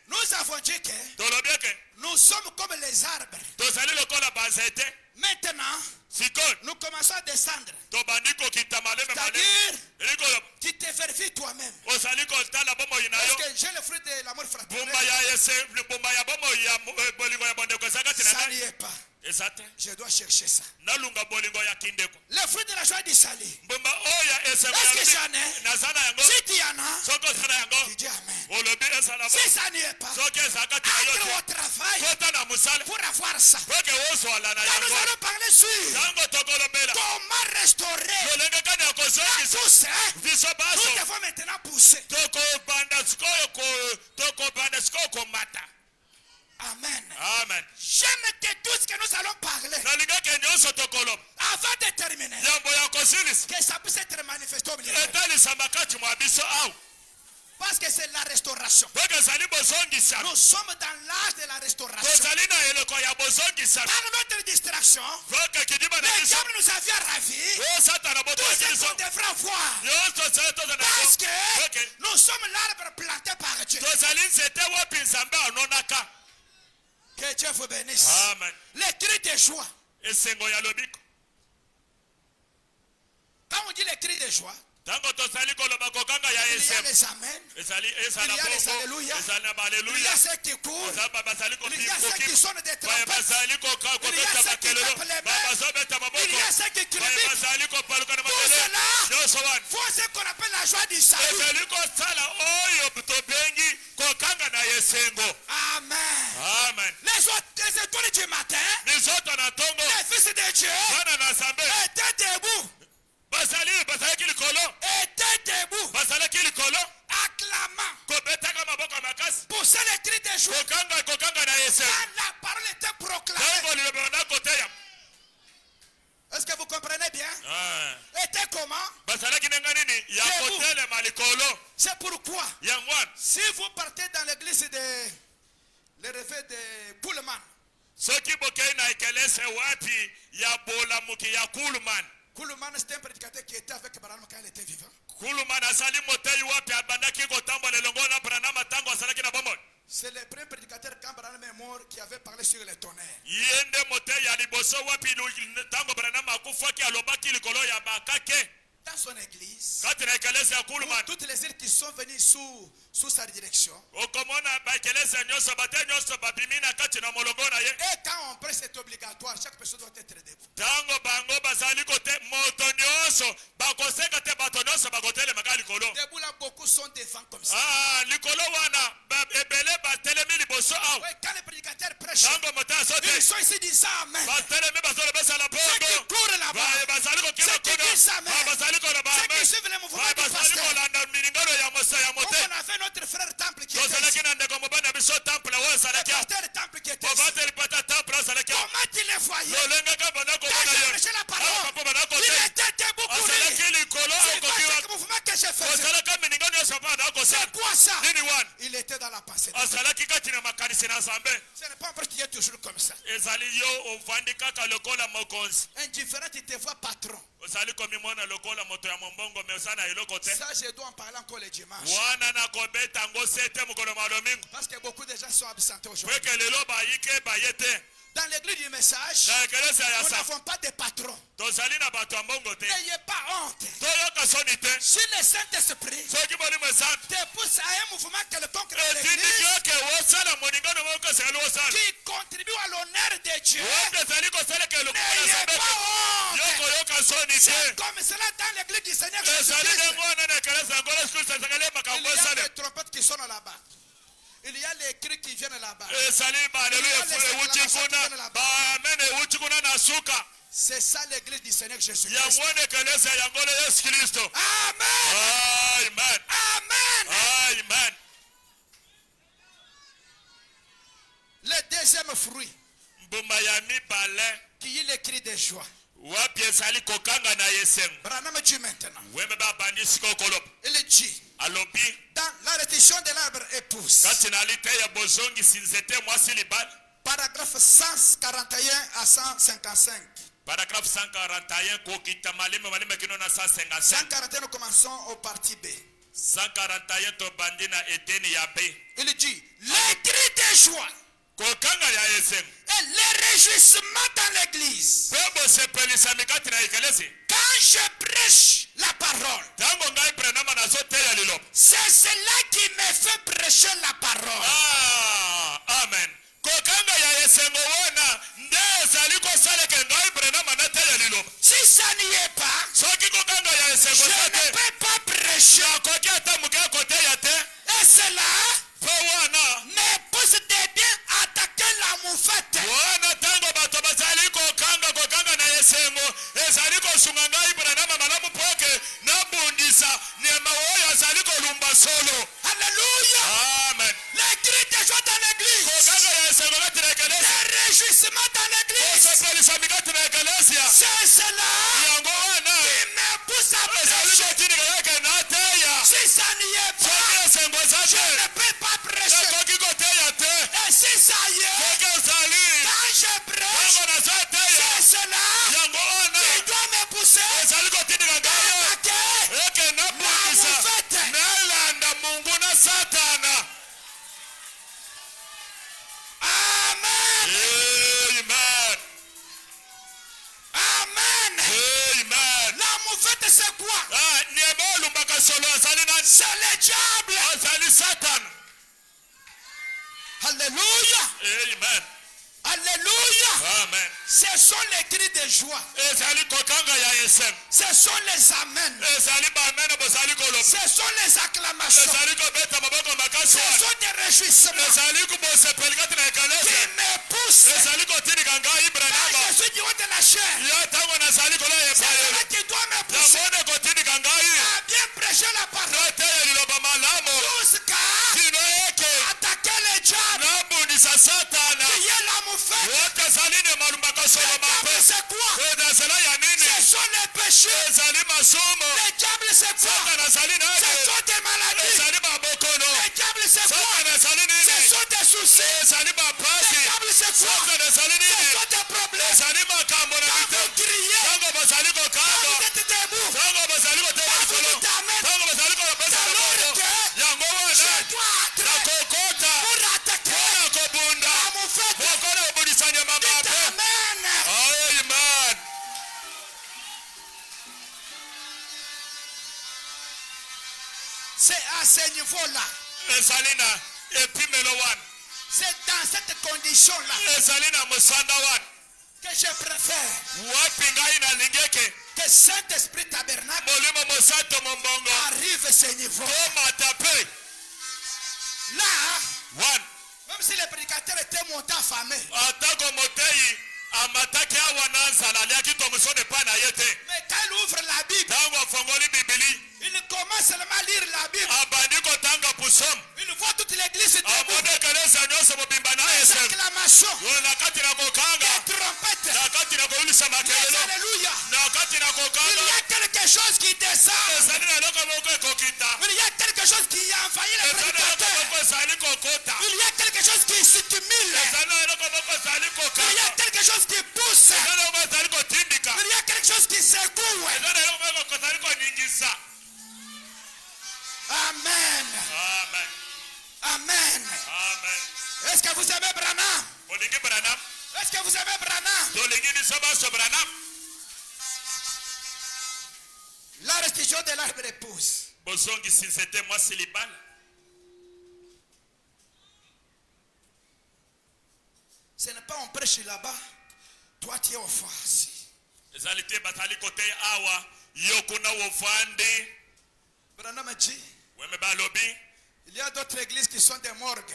Nous avons dit que nous sommes comme les arbres. Maintenant, nous commençons à descendre. C'est-à-dire, tu te vérifies toi-même. Est-ce que j'ai le fruit de l'amour fraternel? Ça n'y est pas. Je dois chercher ça. Le fruit de la joie du salut. Est-ce que j'en ai? Si tu en as, tu dis Amen. Si ça n'y est pas, entre au travail pour avoir ça. Quand nous allons parler sur comment restaurer la pousse, nous devons maintenant pousser. Amen. Amen. J'aime que tout ce que nous allons parler, avant de terminer, que ça puisse être manifesté au milieu. Parce que c'est la restauration. Nous sommes dans l'âge de la restauration. Par notre distraction, les diables nous avaient ravis. Tout ce qu'on devra voir. Parce que nous sommes l'arbre planté par Dieu. Que Dieu vous bénisse. Amen. Les cris de joie. Quand on dit les cris de joie, il y a les amens, il y a les alléluia, il y a ceux qui courent, il y a ceux qui sonnent des trompettes, il y a ceux qui tapent les mains, il y a ceux qui crient. Tout cela, faut ce qu'on appelle la joie du salut. Amen. Les étoiles du matin, les fils de Dieu étaient debout. Était debout, acclamant, poussant les cris de joie. Quand la parole était proclamée. Est-ce que vous comprenez bien? Était comment? C'est pourquoi, si vous partez dans l'église de le réveil de Pullman, Pullman c'était un prédicateur qui était avec Branham quand il était vivant. C'est le premier prédicateur quand Branham est mort qui avait parlé sur les tonnerres. Dans son église, toutes les îles qui sont venues sous sa direction, et quand on prêche c'est obligatoire, chaque personne doit être debout. Debout là, beaucoup sont devant comme ça. Oui, quand le prédicateur prêche, ils sont ici disant Amen. Ceux qui courent là-bas, ceux qui disent Amen, ceux qui suivent le mouvement du pasteur. On avait notre frère Temple qui était ici. Le pasteur Temple qui était ici. Comment tu les voyais? Quand j'ai prêché la parole, il était debout pour lui. C'est quoi ce mouvement que j'ai fait? C'est quoi ça? Il était dans la pensée. Ce n'est pas un prêtre qui est toujours comme ça. Indifférent, il te voit patron. Ça, je dois en parler encore le dimanche. Parce que beaucoup de gens sont absentés aujourd'hui. Dans l'église du message, nous n'avons pas de patron. N'ayez pas honte. Si le Saint-Esprit te pousse à un mouvement quelconque de l'église qui contribue à l'honneur de Dieu, n'ayez pas honte. C'est comme cela dans l'église du Seigneur Jésus-Christ. Il y a des trompettes qui sonnent là-bas. Il y a les cris qui viennent là-bas. C'est ça l'église du Seigneur Jésus-Christ. Amen. Amen. Amen. Amen. Le deuxième fruit qui est le cri de joie. Branham dit maintenant. Il dit dans la répétition de l'arbre épouse. Paragraphe 141 à 155. Paragraphe 141 141 nous commençons au parti B. 141 to bandina eteni ya B. Il dit les cris de joie et les réjouissements dans l'église. Quand je prêche la parole, c'est cela qui me fait prêcher la parole. Ah, amen. Si ça n'y est pas, je ne peux pas prêcher. Et cela me pousse de bien attaquer la moufette. Alléluia. Amen. Les cris de joie dans l'église. Les réjouissements dans l'église. C'est cela qui me pousse à prêcher. Si ça n'y est pas, je ne peux pas prêcher. Et si ça y est, quand je prêche, c'est cela qui doit me pousser à attaquer la moufette. Amen. Amen. Amen. Amen. La moufette c'est quoi? C'est le diable. Satan. Alléluia. Amen. Alléluia. Amen. Ce sont les cris de joie. Ce sont les amens. Ce sont les acclamations. Ce sont des réjouissements qui me poussent. Quand je suis du haut de la chair, c'est cela qui doit me pousser à bien prêcher la parole jusqu'à attaquer le diable qui est la moufette. C'est quoi? Ce sont les péchés. Le diable c'est quoi? Ce sont des maladies. Le diable c'est quoi? Ce sont des soucis. Le diable c'est quoi? Ce sont des problèmes. Quand vous criez, quand vous êtes debout, quand vous dites amen, alors que je dois entrer pour attaquer la moufette. Dites amen. Amen. C'est à ce niveau-là. C'est dans cette condition-là que je préfère que Saint-Esprit tabernacle arrive à ce niveau. Là, même si le prédicateur était monté affamé, mais quand il ouvre la Bible, il commence seulement à lire la Bible. Il voit toute l'église debout. Les acclamations, les trompettes, les alléluia. Il y a quelque chose qui descend. Il y a quelque chose qui envahit le prédicateur. Il y a quelque chose qui stimule. Il y a quelque chose qui pousse. Il y a quelque chose qui secoue. Amen. Amen. Amen. Amen. Est-ce que vous aimez Branham? Est-ce que vous aimez Branham? La restitution de l'arbre d'épouse. Ce n'est pas on prêche là-bas. Toi tu es au face. Branham dit, il y a d'autres églises qui sont des morgues.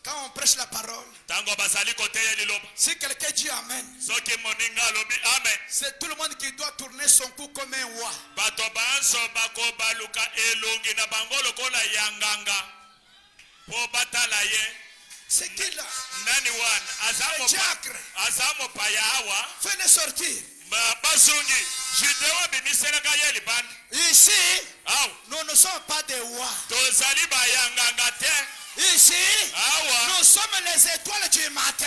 Quand on prêche la parole, si quelqu'un dit Amen, c'est tout le monde qui doit tourner son cou comme un roi. C'est qui là? Le diacre. Fais-le sortir. Ici, nous ne sommes pas des rois. Ici, nous sommes les étoiles du matin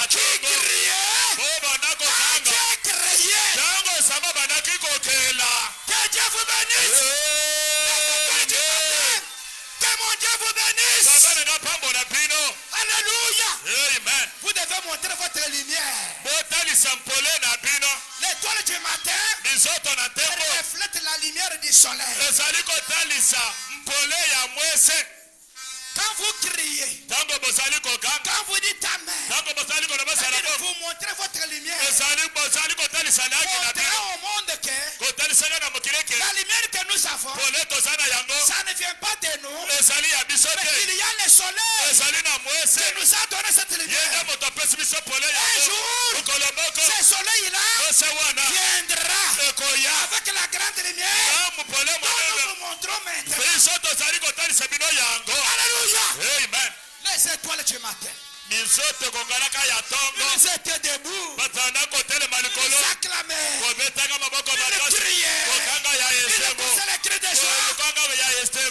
qui criaient quand Dieu criait. Que Dieu vous bénisse. Que mon Dieu vous bénisse. Alléluia. Amen. Vous devez montrer votre lumière. L'étoile du matin reflète la lumière du soleil. Quand vous criez, quand vous dites Amen, vous montrez votre lumière. Montrez au monde que la lumière que nous avons, ça ne vient pas de nous, mais il y a le soleil qui nous a donné cette lumière. Un jour, ce soleil-là viendra avec la grande lumière dont nous vous montrons maintenant. Alléluia. Amen. Les étoiles du matin. Ils étaient debout. Ils acclamaient. Ils criaient. Ils poussaient les cris de joie.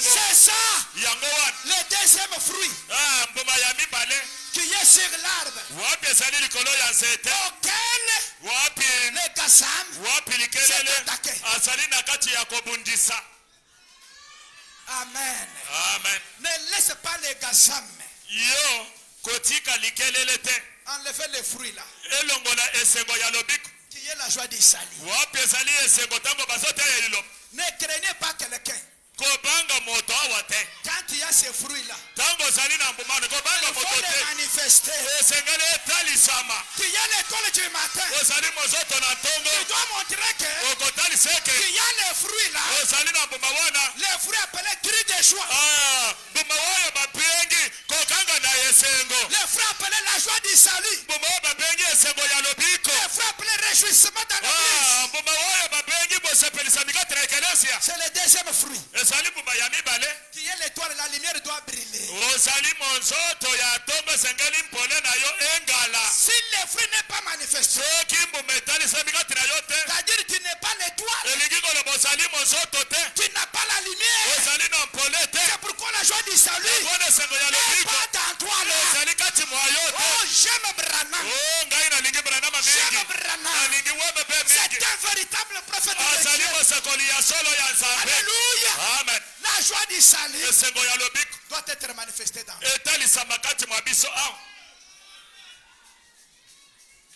C'est ça. Le deuxième fruit qui est sur l'arbre auquel le Gassam s'est attaqué. Amen. Amen. Ne laisse pas les Gassam enlever les fruits là. Qui est la joie d'Isali. Ne craignez pas quelqu'un. Quand il y a ces fruits là, il faut les manifester. Qu'il y a l'école du matin, il doit montrer qu'il y a les fruits là, les fruits appelés cris de joie, les fruits appelés la joie du salut, les fruits appelés réjouissement dans l'église. C'est le deuxième fruit. Qui est l'étoile, la lumière doit briller. Si le fruit n'est pas manifesté, c'est-à-dire que tu n'es pas l'étoile, tu n'as pas la lumière. C'est pourquoi la joie du salut n'est pas dans toi là. Oh, j'aime Branham. J'aime Branham. C'est un véritable prophète de Dieu. Alléluia. Amen. La joie du salut doit être manifestée dans nous.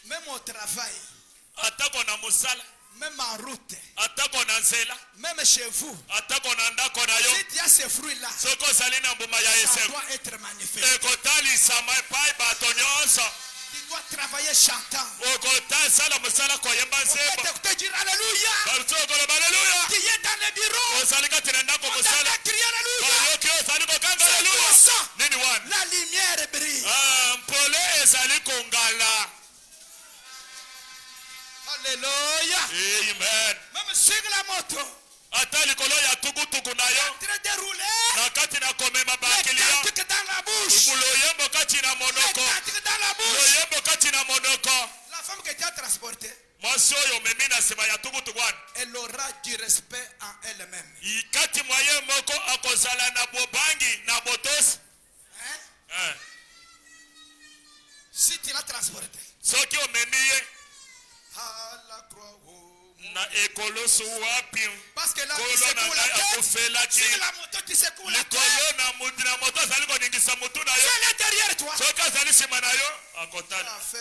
Même au travail, même en route, même chez vous, si tu as ces fruits-là, ça doit être manifesté. Tu dois travailler chantant. On peut t'écouter dire Alléluia. Tu es dans le bureau. On t'entend crier Alléluia. C'est pour ça. La lumière brille. Alléluia. Amen. Même sur la moto, ata likolo ya tukutuku nayo en train de rouler, na kati na komema les bakiliya cantiques dans la bouche, loyembo kati na les monoko cantiques dans la bouche. loyembo kati na monoko. La femme qui était transportée, mwasi oyo memi na nsima ya tukutuku wana elle aura du respect en elle-même. kati mwa ye moko akozala na bobangi na botosi. Si tu l'as transporté, soki omemi ye à la croix, oh na ekoloso wapi parce que là tu secoues la tête sur la moto tu secoues la tête c'est derrière toi affaire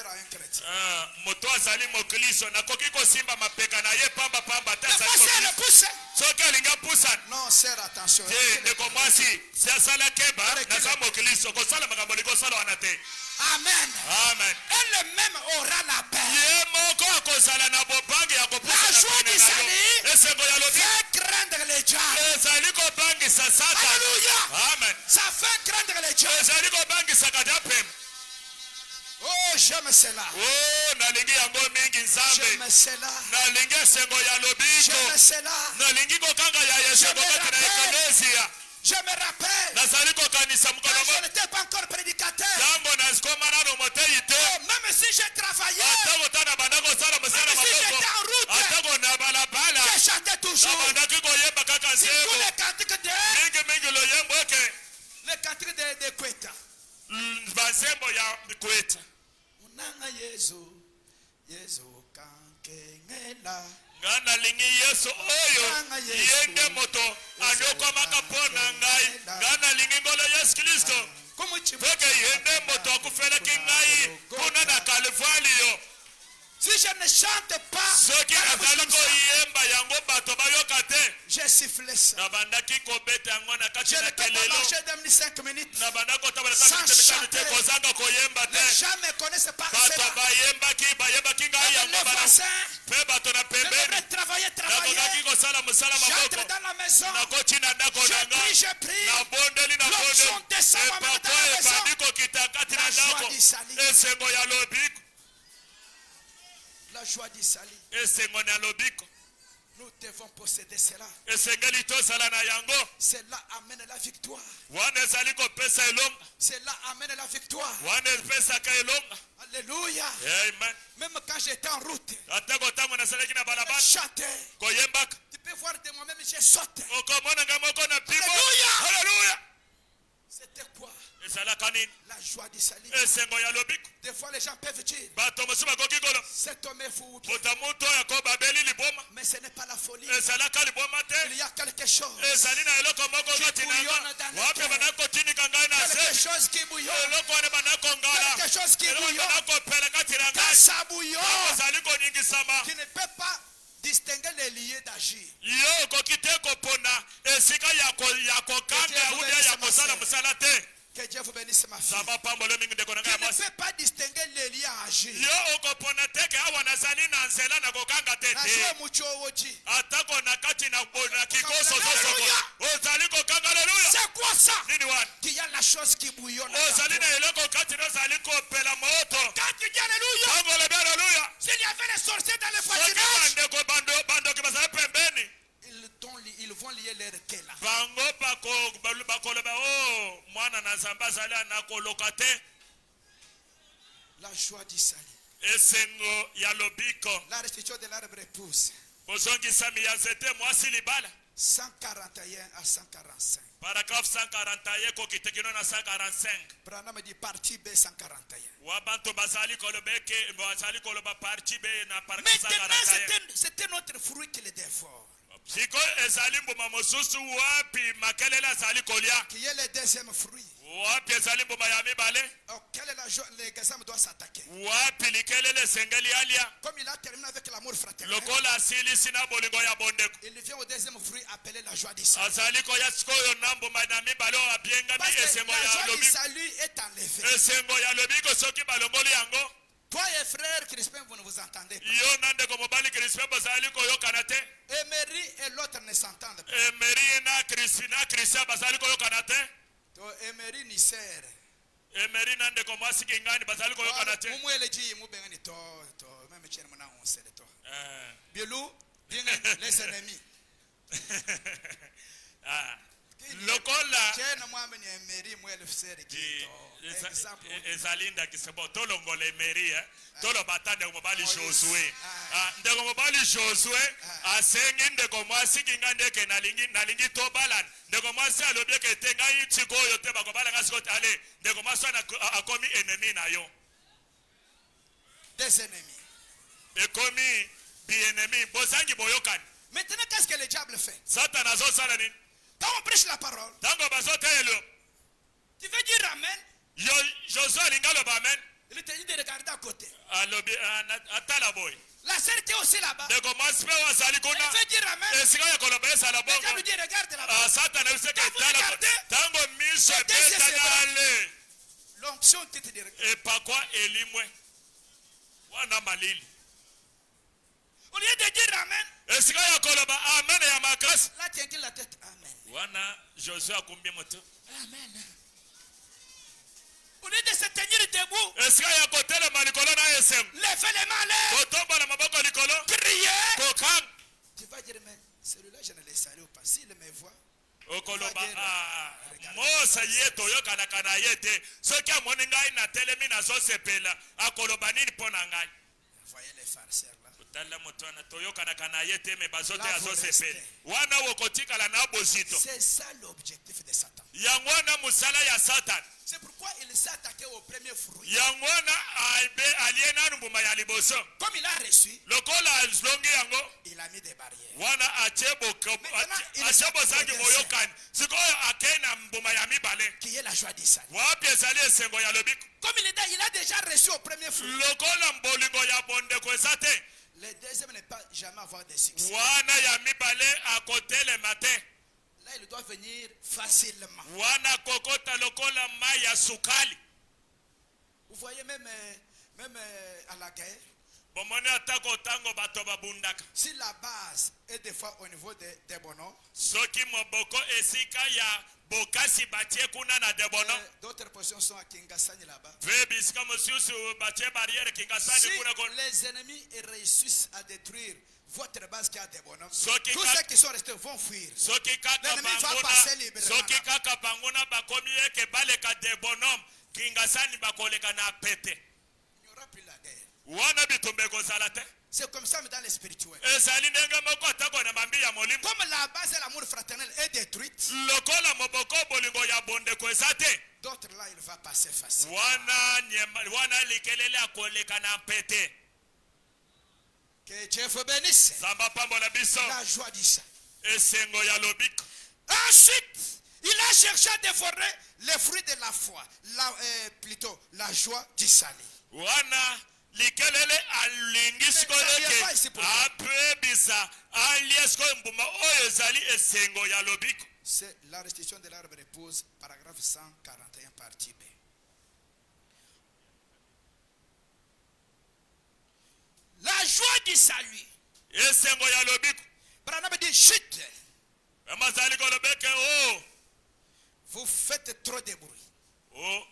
à un chrétien moto azali mokliso nakoki kosimba mapeka na ye pamba pamba ta le pousse soki alinga pusa non sœur attention ndeko mwasi si asala keba naza mokliso kosala makambo likosala wana te. Amen. Amen. Elle-même aura la paix. La joie du salut fait craindre les diables. Alléluia. Amen. Ça fait craindre les diables. Oh, j'aime cela. Oh, nalingi yango mingi nzambe. J'aime cela. Nalingi sengo ya lobiko. J'aime cela. Nalingi kokanga ya Yesu kokati na eklesia. Je me rappelle. Je n'étais pas encore prédicateur. Même si j'ai travaillé. Même si j'étais en route. Je chantais toujours. Tous les cantiques de Kweta. Unanga Yesu kankengela. Ngana lingi Yesu oyo yende moto anyokomaka pona ngai ngana lingi ngolo Yesu Kristo peke yende moto akufelaki ngai kuna na Calvario. Si je ne chante pas, soki nazali koyemba yango bato bayoka te. J'ai sifflé ça. Nabandaki kobeta yango na kati na kelelo. Je ne peux pas marcher dans 5 minutes. Nabandaki kotabala sans te kozanga koyemba te. Les gens me connaissent pas cela. Bato bayembaki ngai yango bana. Pe bato na pembeni. Nabandaki kosala musala maboko. J'entre dans la maison. Nakoti na ndako na nga. Je prie. Nabondeli na bonde. Papa ebandi kokita kati na ndako. Esengo ya lobiko. La joie du salut. Nous devons posséder cela. Cela amène la victoire. Cela amène la victoire. Alléluia. Amen. Même quand j'étais en route, chanter. Tu peux voir de moi-même, j'ai sauté. Alléluia. Alléluia. C'était quoi? La joie du salut. Des fois les gens peuvent dire cet homme est fou. Mais ce n'est pas la folie. Il y a quelque chose qui bouillonne. Quelque chose qui bouillonne. Quand ça bouillonne, tu ne peux pas distinguer les lieux d'agir. Que Dieu vous bénisse, ma fille. Tu ne peux pas distinguer les lieux à agir. C'est quoi ça? Il y a la chose qui bouillonne. Quand tu dis alléluia, s'il y avait les sorciers dans le voisinage, ils vont lier les requêtes là. La joie du salut. La restitution de l'arbre épouse. 141 à 145. Paragraphe 141 kokitekino na 145. Branham dit partie B 141. Maintenant c'était notre fruit qui le dévore. Qui est le deuxième fruit? Quel est l'examen doit s'attaquer? Comme il a terminé avec l'amour fraternel, il vient au deuxième fruit appelé la joie du salut. Parce que la joie du salut est enlevée. Toi et frère Crispin, vous ne vous entendez pas. Emery et l'autre ne s'entendent pas. Emery ni sert. Les ennemis. Lokola ezalinda kisebo tolongola emeri tolo batande mobali Josué ndeko mobali Josué asengi ndeko mwasi kinga ndeke nalingi tobala ndeko mwasi alobi ke tenga itiko yo te bakobala ngasiko ale ndeko mwasi akomi ennemi na yo des ennemis ekomi bien-aimé bozangi boyokani. Maintenant, qu'est-ce que le diable fait? Satan azosala nini? Quand on prêche la parole, Tango bazotelo. tu veux dire amen? Josué alingalo ba amen. Il te dit de regarder à côté. Alobi atala boy. La sœur était aussi là-bas. De commence pe wazali Il kuna. veut dire amen. Esika ya koloba sala Le bongo. diable dit regarde là-bas. Satan useke Quand vous tala. regardez, Tango miso betanale. l'onction qui te dit E pakwa elimwe. Wana malili. au lieu de dire amen, Esika ya koloba amen ya makasi. là tu inclines la tête. Amen. Wana Josué akumbie moto. Amen. Au lieu de se tenir debout, Esika ya kotele malikolo na esem. levez les mains là, Kotomba na maboko likolo. criez. Kokang. Tu vas dire, mais celui-là, je ne le salue pas. S'il me voit, Okoloba Mosa yeto yokana kana yete. Soki amoni ngai na telemi na zosepela. Akoloba nini pona ngai. voyez les farceurs là. Utala motwana toyokana kana yete me bazote azosepela. Wana wokotika la na bozito. C'est ça l'objectif de Satan. Yangwana musala ya Satan. C'est pourquoi il s'est attaqué au premier fruit. Yangwana aliena mbuma ya liboso. Comme il a reçu, Lokola azlongi yango. il a mis des barrières. Wana achebo zangi moyokani. Sikoyo akena mbuma ya mibale. Qui est la joie d'Israël. Wapi ezali esengo ya lobiko. Comme il a déjà reçu au premier fruit. Lokola mbolingo ya bondeko ezate. Le deuxième n'est pas jamais avoir de succès. Wana ya mibale akote le matin. Là, il doit venir facilement. Wana kokota lokola maya sukali. Vous voyez, même à la guerre, Bomone atako tango bato babundaka. si la base est des fois au niveau des bonhommes, Soki moboko esika ya bokasi batie kuna na debono. d'autres positions sont à Kingasani là-bas. Vebisika mosusu batie barrière kingasani Si kuna kon. les ennemis réussissent à détruire votre base qui a des bonhommes, Soki tous ceux qui sont restés vont fuir. Soki kaka L'ennemi va banguna. passer librement. Soki kaka banguna bakomi eke baleka debonom. Kingasani bakoleka na pete. Il n'y aura plus la guerre. Wana bitumbe kozala te. C'est comme ça mais dans le spirituel. Ezali ndenge moko atako na mambi ya molimo. Comme la base de l'amour fraternel est détruite, Lokola moboko bolingo ya bondeko ezate. d'autres là, il va passer facile. Wana likelele akoleka na pete. Que Dieu vous bénisse. Zamba pambola biso. La joie d'Israël. Esengo ya lobiko. Ensuite, il a cherché à dévorer les fruits de la foi. Plutôt, la joie d'Israël. Wana likelele alingisiko yeke apebisa aliesko mbuma oyo ezali esengo ya lobiko. C'est la restitution de l'arbre épouse, paragraphe 141, partie B. La joie du salut. Esengo ya lobiko. Branham dit chut. Amazali kolobeke oh. Vous faites trop de bruit. Oh.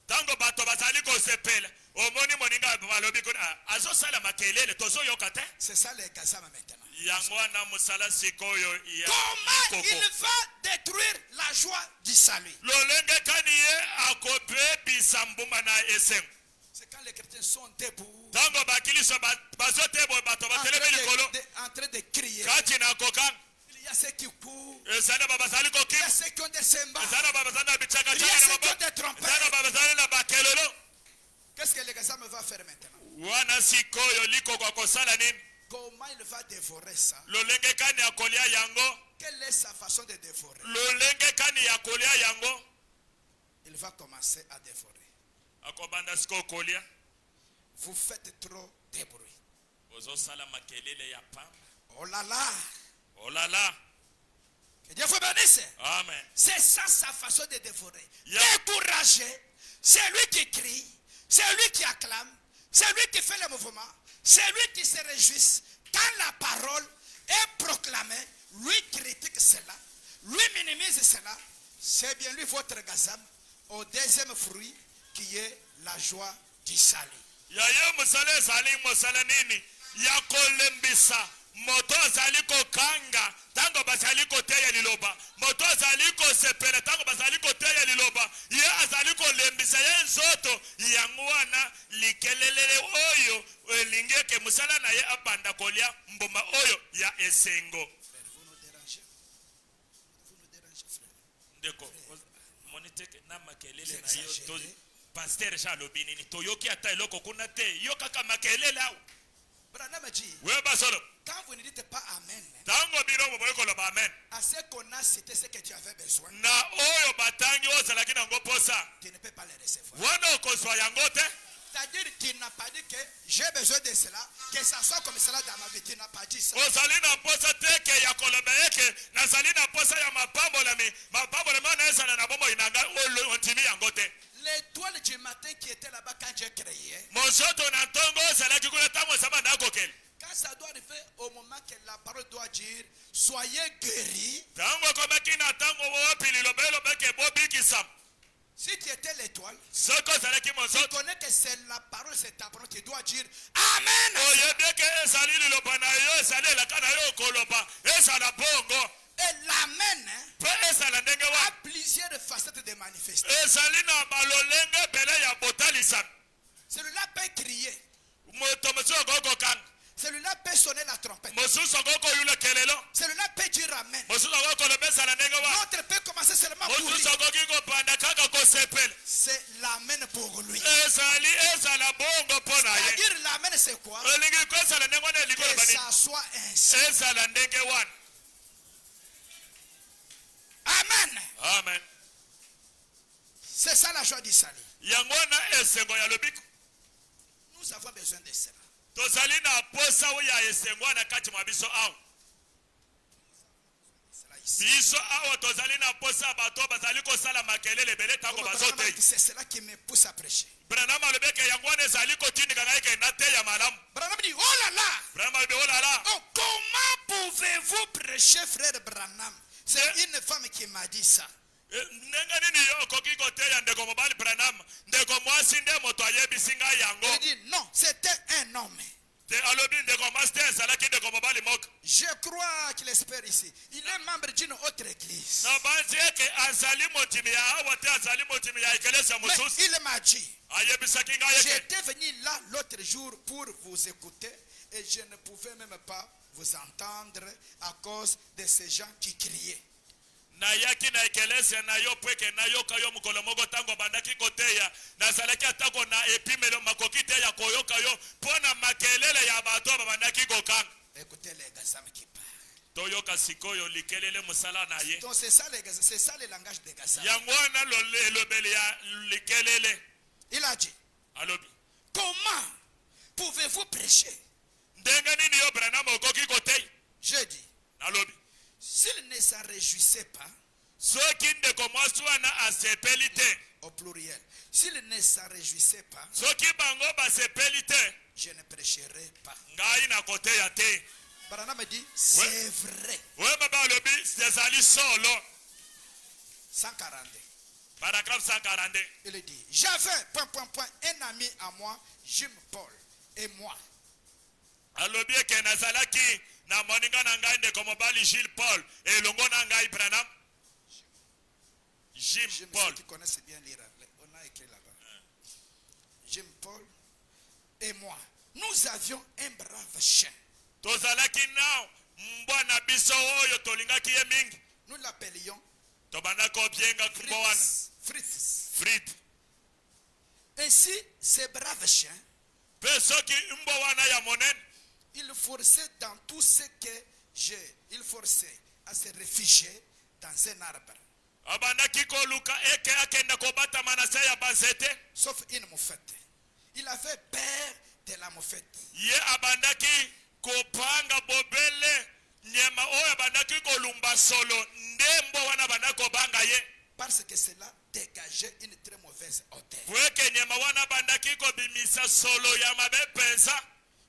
Tango bato bazali kosepela. Omoni moninga balobi kuna azosala makelele tozo yokate. C'est ça les gazama maintenant. Yangwana musala sikoyo ya. Comment il va détruire la joie du salut? Lolenge kaniye akope bisambuma na eseng. C'est quand les chrétiens sont debout. Tango bakiliso bazotebo bato batelemi likolo. En train de crier. Kati na kokang. Il y a ceux qui courent. Ezana babazali koki. Il y a ceux qui ont des cymbales. Ezana babazana bichaka Il y a chaka ceux na qui ont baba. des trompettes. Ezana babazali na bakelelo. Qu'est-ce que les gazama va faire maintenant? Wana sikoyo liko kwa kosala nini? Comment il va dévorer ça? Lolenge kani akolia yango. Quelle est sa façon de dévorer? Lolenge kani akolia yango. Il va commencer à dévorer. Akobanda siko kolia. Vous faites trop de bruit. Ozo sala makelele ya pamba. Oh là là. Oh là là. Que Dieu vous bénisse. Amen. C'est ça sa façon de dévorer. Yeah. Découragé. C'est lui qui crie. C'est lui qui acclame. C'est lui qui fait le mouvement. C'est lui qui se réjouit. Quand la parole est proclamée, lui critique cela. Lui minimise cela. C'est bien lui votre gazam. Au deuxième fruit qui est la joie du salut. Yaye musale zali musala nini? Yakolembisa. Moto zali ko kanga. Tango bazali ko teya liloba. Moto zali ko sepele. Tango bazali ko teya liloba. Ye azali ko lembisa ye nzoto. Yangwana likelele oyo. Lingeke musala na ye abanda kolia. Mboma oyo ya esengo. Frère, vous nous dérangez. Vous nous dérangez, frère. Ndeko. Moniteke na makelele na yo to. Pasteur Jalobini ni toyoki ata eloko kuna te. Yo kaka makelele au. Quand vous ne dites pas Amen, amen. à ce qu'on a cité ce que tu avais besoin, tu ne peux pas les recevoir. C'est-à-dire qu'il n'a pas dit que j'ai besoin de cela, que ça soit comme cela dans ma vie. Tu n'as pas dit ça. L'étoile du matin qui était là-bas quand j'ai créé, quand ça doit arriver au moment que la parole doit dire soyez guéris, si tu étais l'étoile, tu connais que c'est la parole, c'est ta parole, tu dois dire Amen. Et l'amen a plusieurs facettes de manifester. Celui-là peut crier. Celui-là peut sonner la trompette. Celui-là peut dire Amen. L'autre peut commencer seulement pour lui. C'est l'Amen pour lui. C'est-à-dire l'Amen c'est quoi? Que ça soit ainsi. Amen. Amen. C'est ça la joie du salut. Nous avons besoin de cela. C'est cela qui me pousse à prêcher. Branham dit oh là là. Oh, comment pouvez-vous prêcher, frère Branham? C'est une femme qui m'a dit ça. Il dit non, c'était un homme. Je crois qu'il espère ici. Il est membre d'une autre église. Mais il m'a dit, j'étais venu là l'autre jour pour vous écouter et je ne pouvais même pas vous entendre à cause de ces gens qui criaient. Écoutez les Gassam qui parlent. Donc c'est ça les Gassam, c'est ça le langage des Gassam. Il a dit, comment pouvez-vous prêcher? Je dis, s'il ne s'en réjouissait pas, au pluriel, s'il ne s'en réjouissait pas, je ne prêcherai pas. Branham me dit, c'est vrai. 142. Paragraphe 142. Il dit, j'avais, un ami à moi, Jim Paul, et moi. Na moninga na ngai ndeko mobali Gilles Paul et longo na ngai Branham. Jim Paul qui connaissent bien lire, on a écrit là-bas. Jim Paul et moi, nous avions un brave chien. Tozalaki nao mbwana biso oyo tolingaki ye mingi. Nous l'appelions Fritz. Ainsi, ce brave chien, il forçait dans tout ce que j'ai. Il forçait à se réfugier dans un arbre. Sauf une moufette. Il avait peur de la moufette. Parce que cela dégageait une très mauvaise odeur.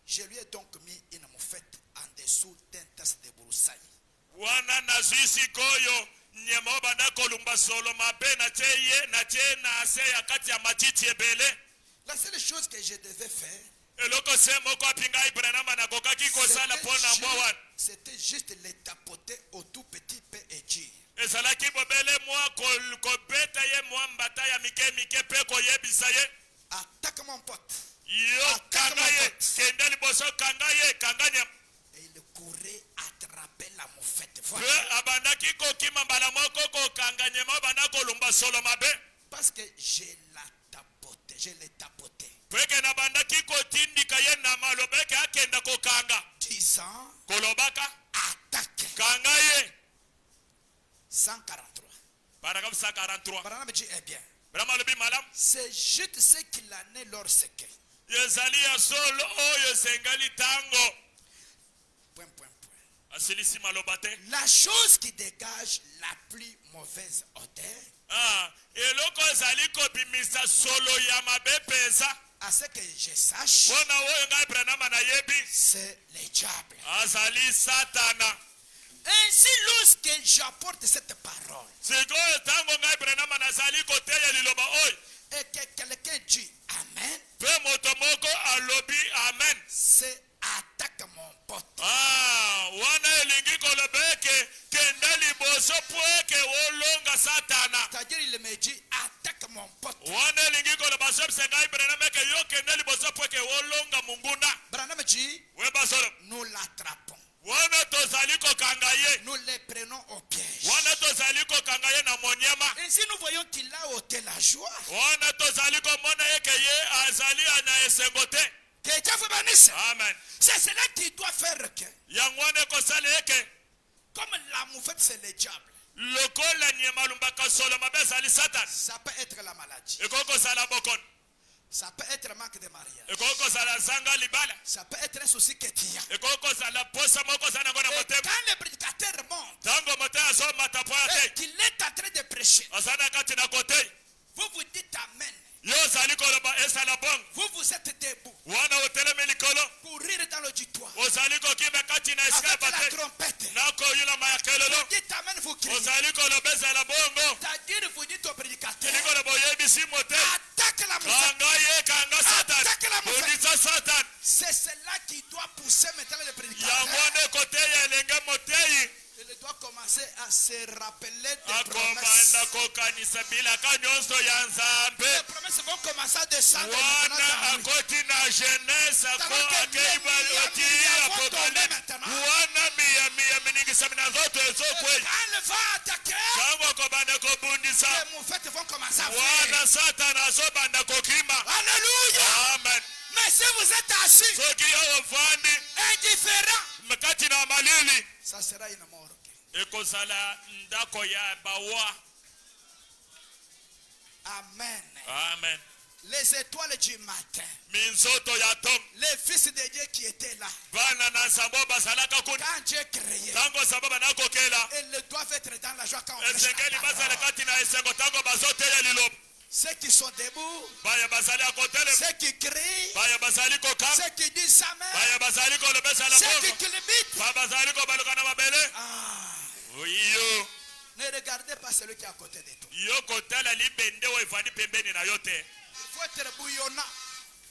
Je lui ai donc mis une moufette en dessous d'un tas de broussailles. La seule chose que je devais faire, c'était juste les tapoter au tout petit peu et dire, attaque mon pote. Attaque mon pote. Et il courait attraper la moufette. Parce que je tapoté, je l'ai tapoté. 10 ans, attaque. 143. Paragraphe 143. Branham dit, eh bien, Vraiment le malam. c'est juste ce qu'il en est lorsque. Yezali ya solo oyo sengali tango. Point. Asilisi malobate. La chose qui dégage la plus mauvaise odeur. Eloko ezali kobimisa solo ya mabe pesa. À ce que je sache, Bona oyo ngai Branham na yebi. c'est le diable. Azali satana. Ainsi, lorsque j'apporte cette parole, Sikoyo tango ngai Branham nazali koteya liloba oyo. et que quelqu'un dit Amen, Pe moto moko alobi amen. c'est attaque mon pote. Wana elingi kolobeke kenda liboso poeke wolonga satana. C'est-à-dire, il me dit attaque mon pote. Wana elingi koloba sobse ngai Branham ke yo kenda liboso poeke wolonga munguna. Branham dit Weba solo. nous l'attrapons, Wana tozali kokanga ye. nous les prenons au piège. Wana tozali kokanga ye na monyama. Ainsi, nous voyons qu'il a ôté la joie. Wana tozali komona ye ke ye azali ana esengo te. Que Dieu vous bénisse. Amen. C'est cela qui doit faire que, Yangwane kosala eke comme la moufette c'est le diable, lokola nyema lumbaka solo mabe azali satan. ça peut être la maladie, Ekoko sala bokon. ça peut être manque de mariage, Ekoko sala zanga libala. ça peut être un souci que tu as. Ekoko sala posa moko sana ngona Et motema. quand le prédicateur monte Tango motema so matapoya et te. qu'il est en train de prêcher, Asana kati na kote. vous vous dites Amen. Yo zali koloba esala bong. Vous êtes debout Wana oteleme likolo. pour rire dans l'auditoire Ozali kokimba kati na avec la eskapate. trompette. Nako yula mayakelelo. Vous dites Amen, vous criez. Ozali koloba esala bongo. C'est-à-dire, vous dites au prédicateur Tilikolo boyebisi mote. attaque la moufette. Kanga ye kanga satan. Attaque la moufette. Bundisa satan. C'est cela qui doit pousser maintenant le prédicateur. Yangwane kote ya elenge motei. Il doit commencer à se rappeler des Akombanda promesses. kokanisa bila kanyonso ya nzambe. Les promesses vont commencer à descendre maintenant Wana dans lui. akoti na jeunesse ako akeiba oti apocalypse. Wana miya miningisa mina zote ezokwe. Quand il va attaquer, Tango kobanda kobundisa. les moufettes vont commencer à Wana fuir. satan azobanda kokima. Alléluia. Amen. Mais si vous êtes assis, Soki yo ofandi indifférent, mkati na malili. ça sera une mort. Ekozala ndako ya bawa. Amen. Amen. Les étoiles du matin, Minzoto ya tom. les fils de Dieu qui étaient là, Bana na sambo basalaka kuni. quand Dieu créait, Tango sababa na kokela. ils doivent être dans la joie quand on prêche Esengeli la basala parole. kati na esengo tango bazoteya liloba. Ceux qui sont debout, Baya basali akotele. ceux qui crient, Baya basali kokanga. ceux qui disent Amen, Baya basali kolobesa la ceux qui bongo. clibitent. Baya basali kobaluka na mabele. Yo. Ne regardez pas celui qui est à côté de toi. Yo kotala libende wa ifani pembeni na yote. Il faut être bouillonnant.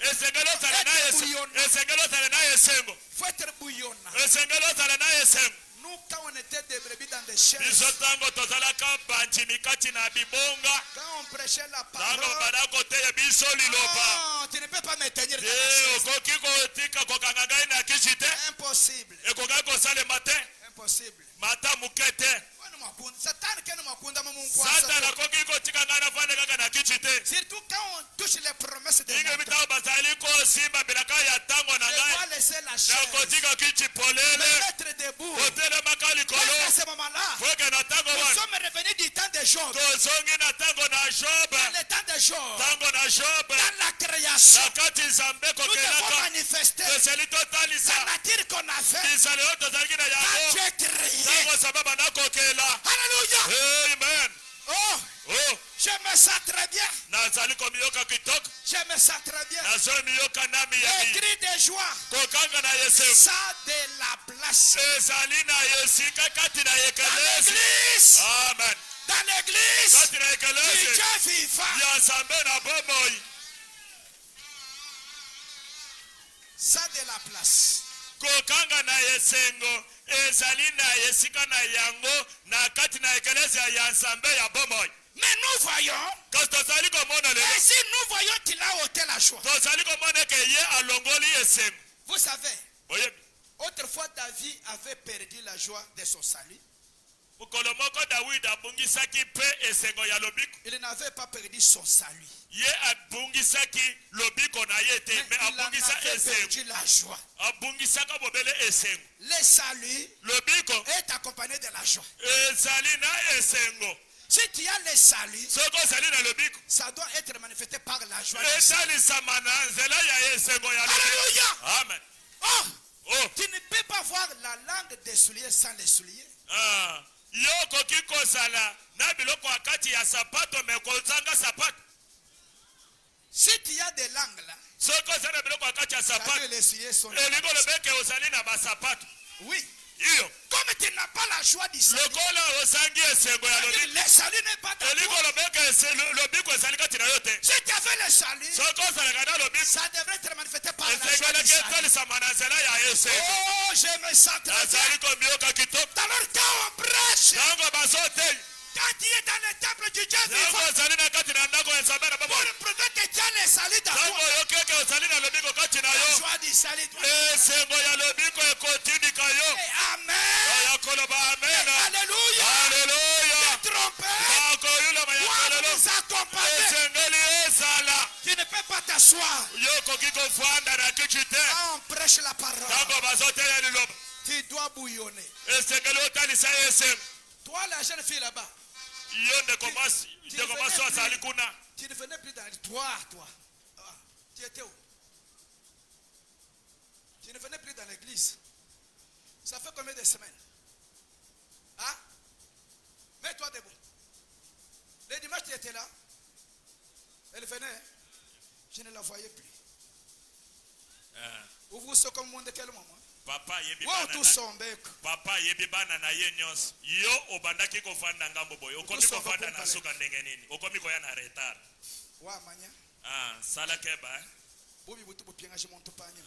Esengelo sala na esengo. Esengelo sala na esengo. Il faut être bouillonnant. Esengelo sala na esengo. Nous, quand on était des brebis dans des chaises, Biso tango tozalaka banjimi kati na bibonga. quand on prêchait la Tango parole, bana koteya biso liloba. non, tu ne peux pas me tenir dans la chaise. Okoki kotika kokanga ngai na kisi te. Impossible. Ekoka kosalema te. Impossible. Mata muke te. Satan qui nous m'a Satan akoki kotika ngai nafanda kaka na kisi te. surtout quand on touche les promesses de Inge Dieu. bitao bazali kosimba bilaka ya tango na Je dois ngai. laisser la Na chaise. kotika kisi Me polele. mettre debout. Kotelemaka Parce likolo. qu'à ce moment-là, Foke na tango nous wana. sommes revenus du temps de Job. Tozongi na tango na Job. Dans le temps de Job, Tango na Job. dans la création, Na kati nzambe nous devons kokelaka. manifester Toseli totalisa. la nature qu'on a fait Bisale oyo tozalaki na quand yango. Dieu créé. Tango sababa na kokela. Alléluia. Amen. Oh, Oh. je me sens très bien. Nazali komiyoka kitoko. Je me sens très bien. Nazo miyoka nami ya Les mi. cris de joie, Kokanga na Yesu. ça de la place. Ezali na yesika kati na Dans yekelesi. l'église, Amen. dans l'église, Kati na du yekelesi. Dieu vivant, Ya nzambe na bomoi. ça de la place. Kokanga na yesengo. Ezali na yesika na yango. Na kati na yekelesi ya nzambe ya bomoi. Mais nous voyons, Kasi tozali komona lelo. et si nous voyons qu'il a ôté la joie. Tozali komona ke ye alongoli yesengo. Vous savez, Oyebi. autrefois David avait perdu la joie de son salut. Il n'avait pas perdu son salut. Mais il en avait perdu la joie. Le salut est accompagné de la joie. Si tu as le salut, ça doit être manifesté par la joie. Alléluia. Amen. Oh, tu ne peux pas voir la langue des souliers sans les souliers. Si tu as des langues là, les souliers sont là. Oui. Comme tu n'as pas la joie du salut, le salut n'est pas ta joie. Si tu avais le salut, ça devrait être manifesté par la joie du salut. Oh, je me sens très bien. Alors quand on prêche, quand tu es dans le temple du Dieu vivant, pour prouver que tu as le salut dans toi, la joie du salut doit être. Amen. Alléluia. T'es trompé. Toi, nous accompagner. Tu ne peux pas t'asseoir. Quand on prêche la parole, tu dois bouillonner. Toi, la jeune fille là-bas, tu ne venais plus dans toi. Tu étais où? Tu ne venais plus dans l'église. Ça fait combien de semaines? Hein? Mets-toi debout. Le dimanche, tu étais là. Elle venait. Je ne la voyais plus. Vous vous comme monde de quel moment? Papa yebi bana na ye nyonso yo obandaki kofanda ngambo boyo okomi kofanda na suka ndenge nini okomi koya na retard wa manya sala keba bobi butu bopianga je monto panya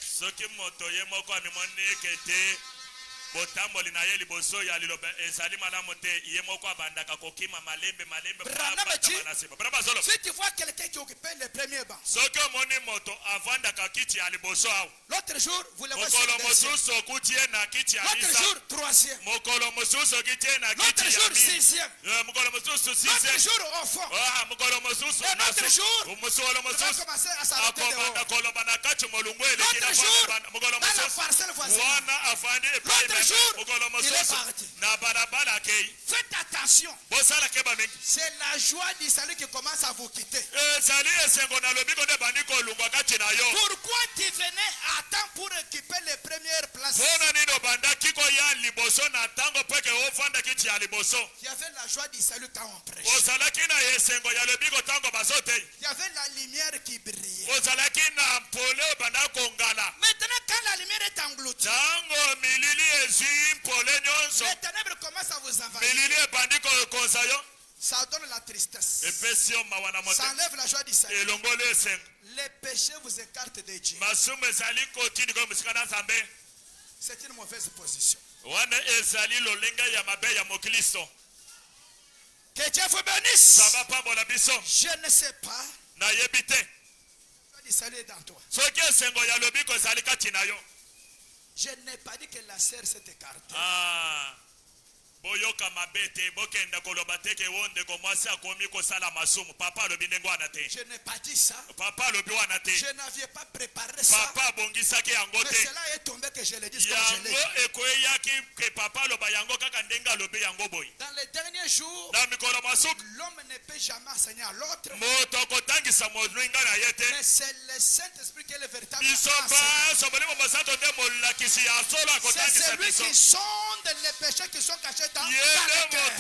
soki moto ye moko amimoni kete botamboli na ye liboso ya liloba ezali malamu te ye moko abandaka kokima malembe si tu vois quelqu'un qui occupe le premier banc, soki omoni moto avandaka kiti ya liboso awo l'autre jour vous le voyez mokolo mosusu okutie na kiti ya lisa l'autre jour troisième mokolo mosusu okitie na kiti l'autre jour sixième mokolo mosusu sixième l'autre jour au fond mokolo mosusu l'autre jour mokolo mosusu akobanda koloba na kati molungu eleki na mokolo mosusu wana afandi epai il est parti. Faites attention. C'est la joie du salut qui commence à vous quitter. Pourquoi tu venais à temps pour occuper les premières places? Il y avait la joie du salut quand on prêche. Il y avait la lumière qui brillait. Maintenant quand la lumière est engloutie, les ténèbres commencent à vous envahir. Ça donne la tristesse. Ça enlève la joie du salut. Les péchés vous écartent de Dieu. C'est une mauvaise position. Que Dieu vous bénisse. Je ne sais pas. La joie du salut est dans toi. Je n'ai pas dit que la sœur s'est écartée. boyoka mabete bokenda koloba teke wonde ko mwasi akomi kosala masumu papa lobi ndengo anate. Je n'ai pas dit ça. Papa lobi wanate. Je n'avais pas préparé ça. Papa bongisaki yango te. Mais cela est tombé que je le dis comme je l'ai. Yango ekoyaki ke papa loba yango kaka ndenga lobi yango boy. Dans les derniers jours, l'homme ne peut jamais enseigner à l'autre. Moto kotangisa mozinga na yete. Mais c'est le Saint-Esprit qui est le véritable enseignant. C'est celui qui sonde les péchés qui sont cachés dans le cœur.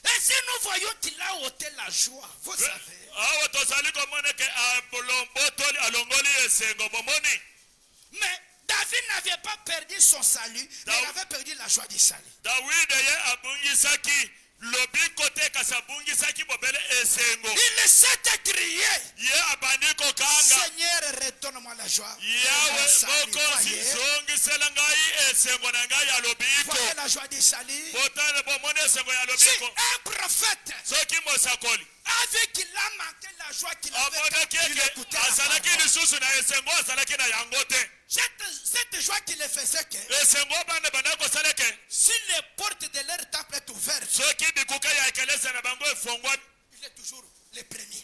Et si nous voyons qu'il a ôté la joie, vous savez. Mais David n'avait pas perdu son salut, mais il avait perdu la joie du salut. Il s'est écrié. Seigneur, redonne-moi la joie. Voyez la joie du salut. Si un prophète Avec qu'il a manqué la joie qu'il avait quand il écoutait la parole. Cette joie qui le faisait que si les portes de leur temple est ouvertes, il est toujours le premier.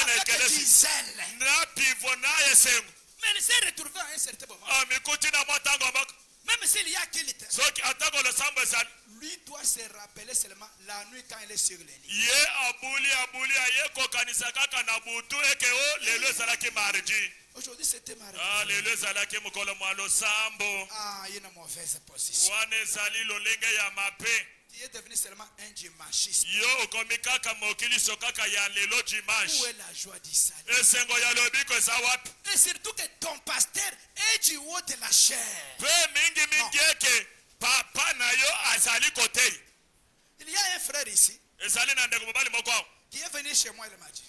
Avec du zèle. Mais il s'est retrouvé à un certain moment. Même s'il y a qu'il était, lui doit se rappeler seulement la nuit quand il est sur les lits. Aujourd'hui c'était mardi. Ah, il y a une mauvaise position. Tu es devenu seulement un dimanchiste. Où est la joie du salut? Et surtout que ton pasteur est du haut de la chair. Il y a un frère ici qui est venu chez moi, il m'a dit.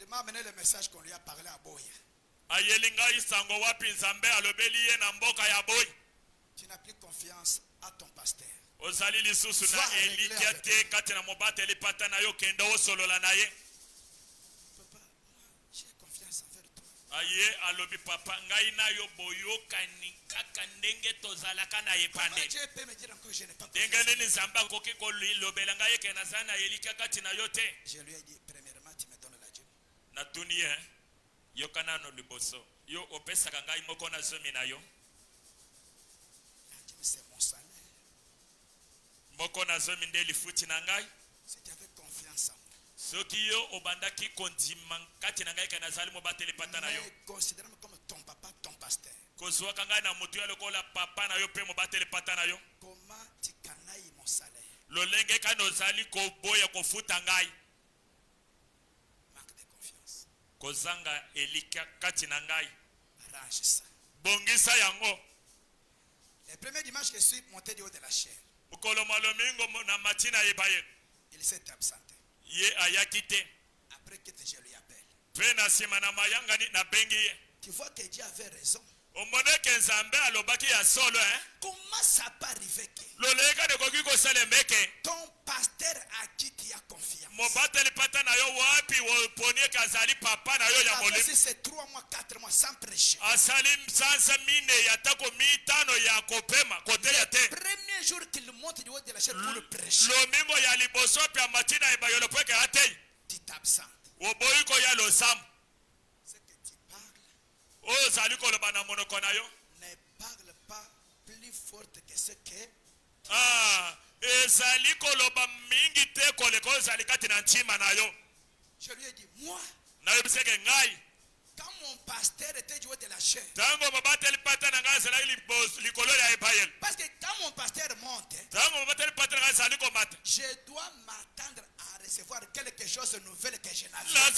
Il m'a amené le message qu'on lui a parlé à Boya. Tu n'as plus confiance à ton pasteur. Papa, j'ai confiance envers toi. Papa, Dieu peut me dire encore je n'ai pas confiance. Je lui ai dit, premièrement, tu me donnes la Dieu. C'est mon salaire. Si tu avais confiance en moi. Mais considère-moi comme ton papa, ton pasteur. Comment tu canailles mon salaire? Manque de confiance. Arrange ça. Le premier dimanche que je suis monté du haut de la chair, il s'est absenté. Après que je lui appelle. Tu vois que Dieu avait raison. Comment ça peut arriver que ton pasteur à qui tu as confiance, si c'est 3 mois, 4 mois sans prêcher, le premier jour qu'il monte du haut de la chair pour le prêcher, tu t'absentes. C'est que tu parles. Ne parle pas plus fort que ce que je lui ai dit, moi, quand mon pasteur était du haut de la chair, parce que quand mon pasteur monte, je dois m'attendre à recevoir quelque chose de nouvel que je n'avais pas.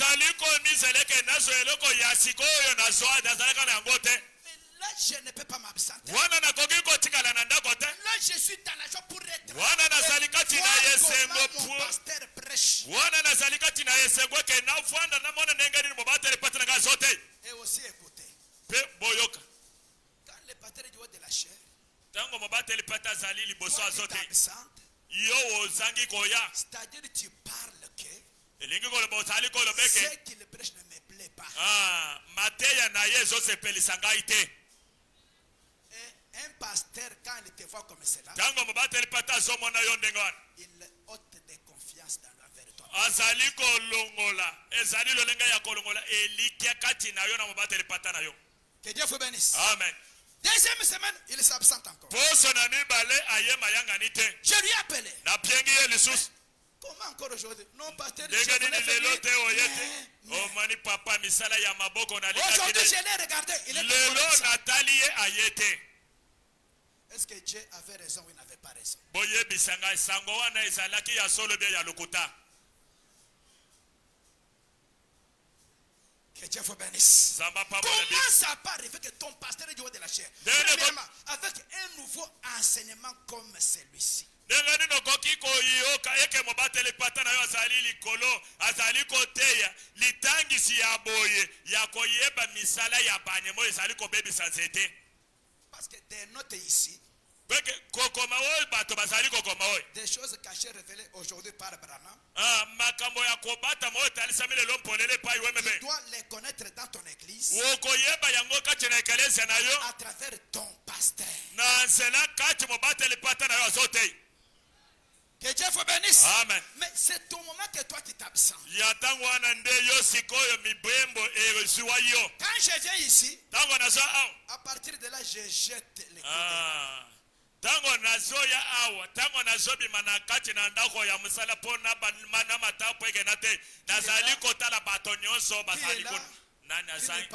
Là, je ne peux pas m'absenter. Là, je suis dans la joie pour être. Comment mon pasteur prêche. Et aussi écouter. Quand le pasteur est du haut de la chair, toi, tu t'absentes. C'est-à-dire que tu parles que ce qu'il prêche ne me plaît pas. Un pasteur, quand il te voit comme cela, il ôte de confiance dans l'envers toi. Que Dieu vous bénisse. Amen. Deuxième semaine, il s'absente encore. Je lui ai appelé. Comment encore aujourd'hui? Non, pasteur, aujourd'hui je l'ai regardé. Il est. Est-ce que Dieu avait raison ou il n'avait pas raison? Que Dieu vous bénisse. Comment ça peut arriver que ton pasteur est du haut de la chair? Premièrement, avec un nouveau enseignement comme celui-ci. Parce que des notes ici, Des choses cachées révélées aujourd'hui par Branham. Tu dois les connaître dans ton église à travers ton pasteur. Que Dieu vous bénisse. Amen. Mais c'est au moment que toi tu t'absentes. Quand je viens ici, à partir de là, je jette les coups. Tango nazoya awa tango nazobi manakati na ndako ya musala pona banana matapo egenate nazali kotala bato nyonso bazali kuna nana sai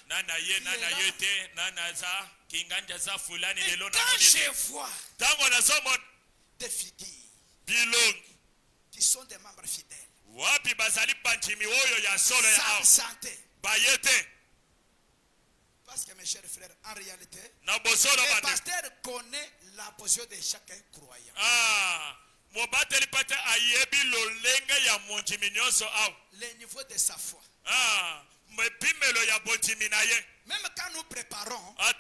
nana yete nana za kinganja za fulani lelo na moni. Tango nazomo des figures bilong qui sont des membres fidèles. Wapi bazali banchimi oyo ya solo ya awa santé bayete. Parce que mes chers frères, en réalité, le pasteur connaît la position de chaque croyant. Le niveau de sa foi. Même quand nous préparons, il y a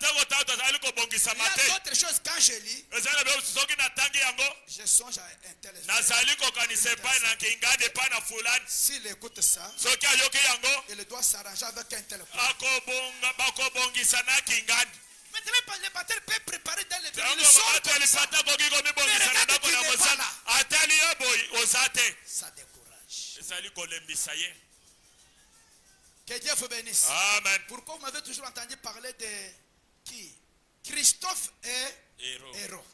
d'autres choses quand je lis. Je songe à un tel frère. S'il écoute ça, il doit s'arranger avec un tel frère. Maintenant, le pasteur peut préparer dans le pays. Ça décourage. Que Dieu vous bénisse. Amen. Pourquoi vous m'avez toujours entendu parler de qui? Christophe et Héros.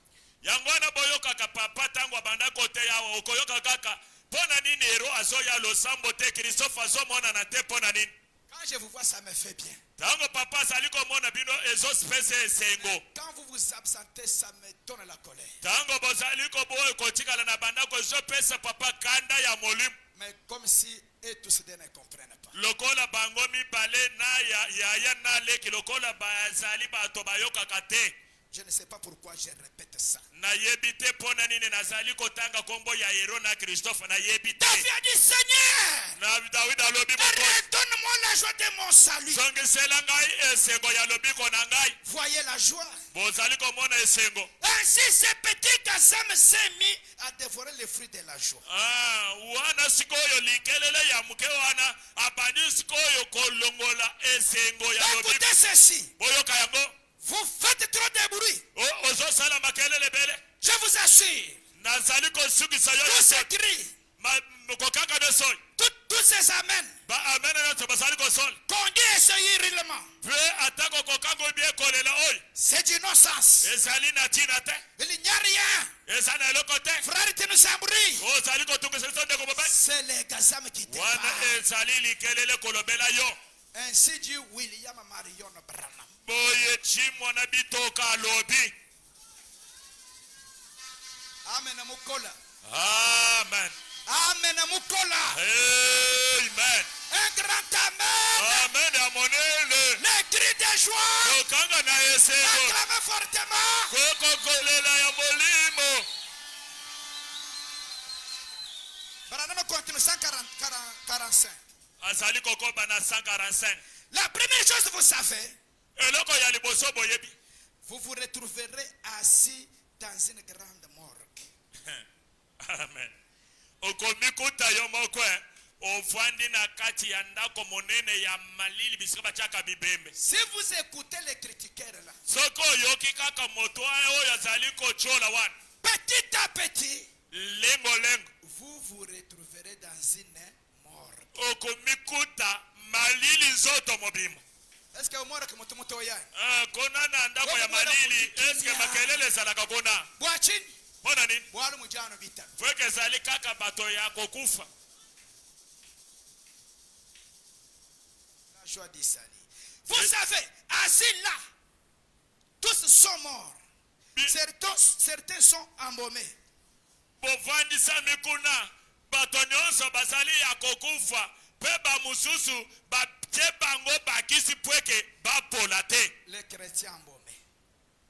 Yangwana boyoka papa tango banda kote ya okoyoka kaka pona nini Héros azoya losambo te Christophe azomona na te pona nini. Quand je vous vois, ça me fait bien. Tango papa saliko mona bino ezo spese sengo. Quand vous vous absentez, ça me donne la colère. Tango bozaliko boyo kotikala na banda ko zo pesa papa kanda ya molim. Mais comme si et tous ne comprennent pas. Lokola bangomi bale na ya na leki lokola bazali bato bayoka kate. Je ne sais pas pourquoi je répète ça. Na yebite pona nini nazali kotanga kombo ya Héros na Christophe na yebite. David a dit Seigneur. Na David alobi redonne-moi la joie de mon salut. Songesela ngai esengo ya lobi ko na ngai. Voyez la joie. Bozali komona esengo. Ainsi ce petit Kassam s'est mis à dévorer les fruits de la joie. Wana sikoyo likelele ya muke wana abandi sikoyo kolongola esengo ya lobi. Écoutez ceci. Boyoka yango. Vous faites trop de bruit. Je vous assure. Tous ces cris. Tous ces amens. Qu'on dit essayer réellement. C'est d'innocence. Il n'y a rien. Frère, tu nous embrouilles. C'est les Gazam qui te parlent. Ainsi dit William Marion Branham. Amen. Amen. Amen. Amen. Un grand amen. Amen. Les cris de joie. Acclamez fortement. Branham continue 145. La première chose, vous savez, vous vous retrouverez assis dans une grande morgue. Amen. Okomikuta yomokwe ofandi na kati ya ndako monene ya malili bisika chaka bibembe. Si vous écoutez les critiqueurs là, soko yoki kaka moto oyo yazali ko chola wan. Petit à petit, lengo vous vous retrouverez dans une morgue. Okomikuta malili zoto mobimo. Est-ce que umora ke moto ya? Kona na ndako ya malili eske makelele salaka kona. Bwachini. Bona nini? Bwalu mujano bita. Fweke zali kaka bato ya kokufa. La joie du salut. Vous savez, assis là, tous sont morts. Certains sont embaumés. Bovandi samikuna bato nyonso bazali ya kokufa. Peba mususu ba tebango bakisi pweke ba polate. Les chrétiens embaumés.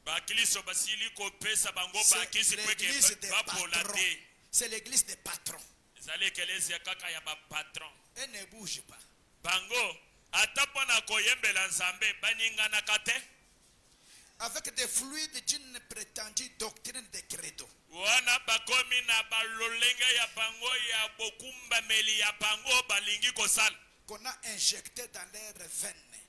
Bakiliso basili ko pesa bango bakisi pweke ba polate. C'est l'église des patrons. Zali ekelezia kaka ya ba patron. Et ne bouge pas. Bango atapona koyembela nzambe baningana kate. avec des fluides d'une prétendue doctrine de credo. Wana bakomi na balolenga ya bango ya bokumba meli ya bango balingi kosala. Qu'on a injecté dans leurs veines.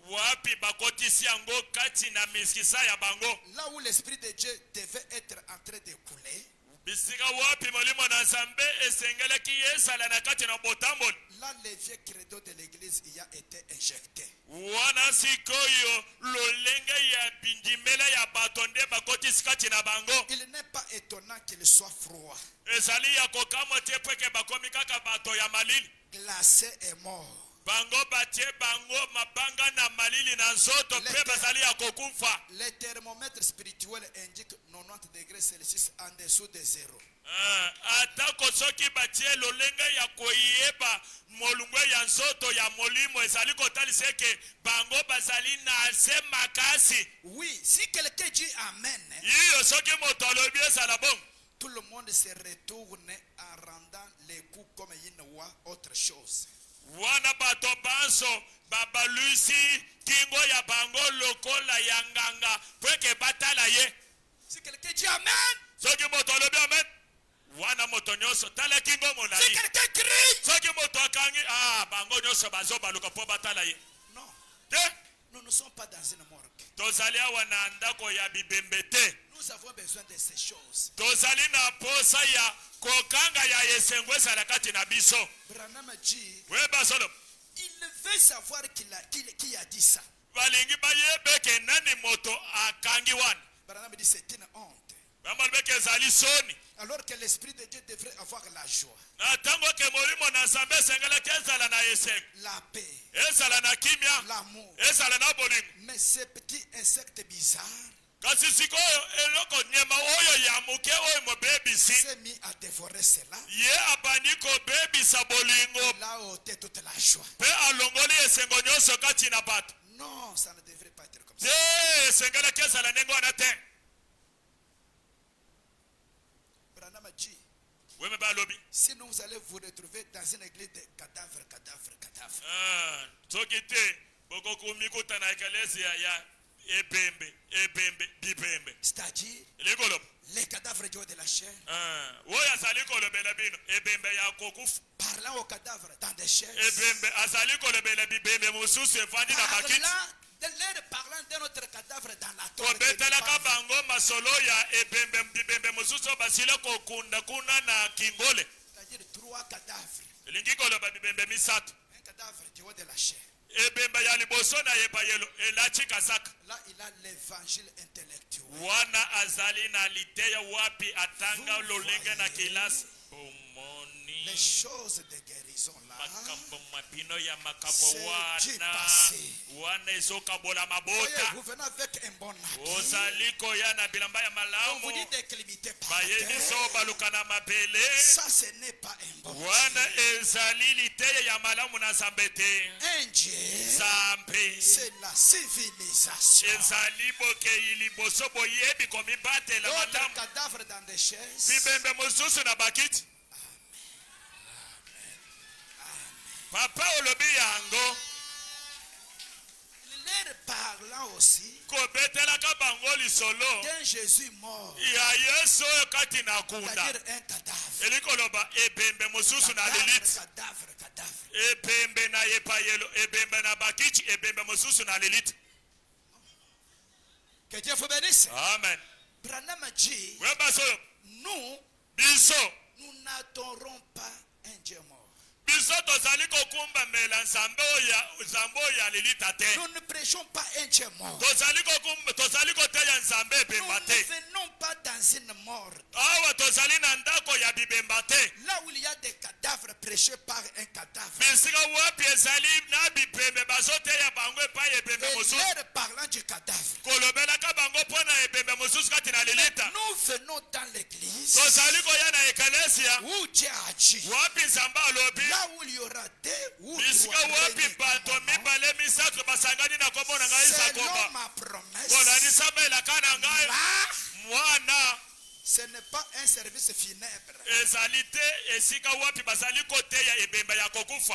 Wapi bakotisi yango kati na miskisa ya bango. Là où l'esprit de Dieu devait être en train de couler. Bisika wapi molimo na Nzambe esengelaki yesala na kati na botamboli. Là le vieux credo de l'église y a été injecté. Wana sikoyo lolenga ya bindimela ya batonde bakotisi kati na bango. Il n'est pas étonnant qu'il soit froid. Ezali ya kokamo te peke bakomi kaka bato ya malili. Glacé et mort. Bango batie bango mabanga na malili na nzoto pe bazali ya kokufa. Les thermomètres spirituels indiquent 90 degrés Celsius en dessous de zéro. Atako soki batie lolenga ya koyeba molungwe ya nzoto ya molimo ezali kotalisa ke bango bazali na se makasi. Oui, si quelqu'un dit amen. Iyo soki moto alobi ezala bon. Tout le monde se retourne en rendant les coups comme une voix autre chose. Wana bato banso babalusi kingo ya bango lokola ya nganga peke batala ye. Si quelqu'un dit amen. Soki moto alobi amen. Wana moto nyoso tala kingo monali. Si quelqu'un crie. Soki moto akangi bango nyoso bazo baluka po batala ye. Non. Te? Nous ne sommes pas dans une morgue. Tozali awa na ndako ya bibembete. Nous avons besoin de ces choses. Tozali na posa ya kokanga ya yesengwe salakati na biso. Branham dit. Weba solo. Il veut savoir qui a dit ça. Balingi bayebe ke nani moto akangi wana. Branham dit c'est une honte. Bamalbeke zali soni. Alors que l'esprit de Dieu devrait avoir la joie. Na tango ke molimo na Nzambe sengela kezala na yeseng. La paix. Ezala na kimia. L'amour. Ezala na bolingo. Mais ces petits insectes bizarres. Kasi sikoyo eloko nyema oyo ya muke oyo mo baby si. S'est mis à dévorer cela. Ye abani ko baby sa bolingo. Là ôté toute la joie. Pe alongoli esengo nyoso kati na bato. Non, ça ne devrait pas être comme ça. Sengela kezala nengo na te. Branham dit. Si nous allez vous retrouver dans une église de cadavres. C'est-à-dire les cadavres du haut de la chair. Parlant aux cadavres dans des chaises. Parlant de notre cadavre dans la tombe. C'est-à-dire 3 cadavres. Un cadavre du haut de la chair. Là, il a l'évangile intellectuel. Les choses de guérison là, c'est passé. Voyez, vous venez avec un bon habit. On vous dit d'éclimiter par terre. Ça, ce n'est pas un bon Dieu. Un Dieu, c'est la civilisation. D'autres cadavres dans des chaises. Papa olobi yango. Il leur parlant aussi d'un Jésus mort. C'est-à-dire un cadavre. Que Dieu vous bénisse. Amen. Branham a dit, nous n'adorons pas un Dieu mort. Nous ne prêchons pas un Dieu mort. Nous ne venons pas dans une mort. Là où il y a des cadavres prêchés par un cadavre. Et leur parlant du cadavre. Nous venons dans l'église où Dieu a dit. Là où il y aura deux ou trois selon ma promesse. Là, ce n'est pas un service funèbre.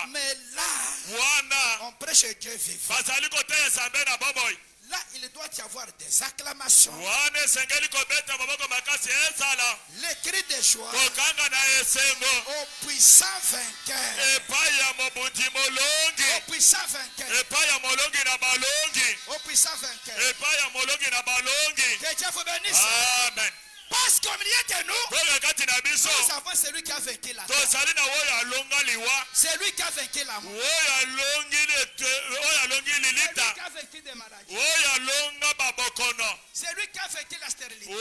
Mais là, on prêche Dieu vivant. Là, il doit y avoir des acclamations. Les cris de joie au puissant vainqueur. Au puissant vainqueur. Au puissant vainqueur. Que Dieu vous bénisse. Amen. Parce qu'au milieu de nous, nous avons celui qui a vaincu la terre. C'est lui qui a vaincu la mort. C'est lui qui a vaincu des maladies. C'est lui qui a vaincu la stérilité.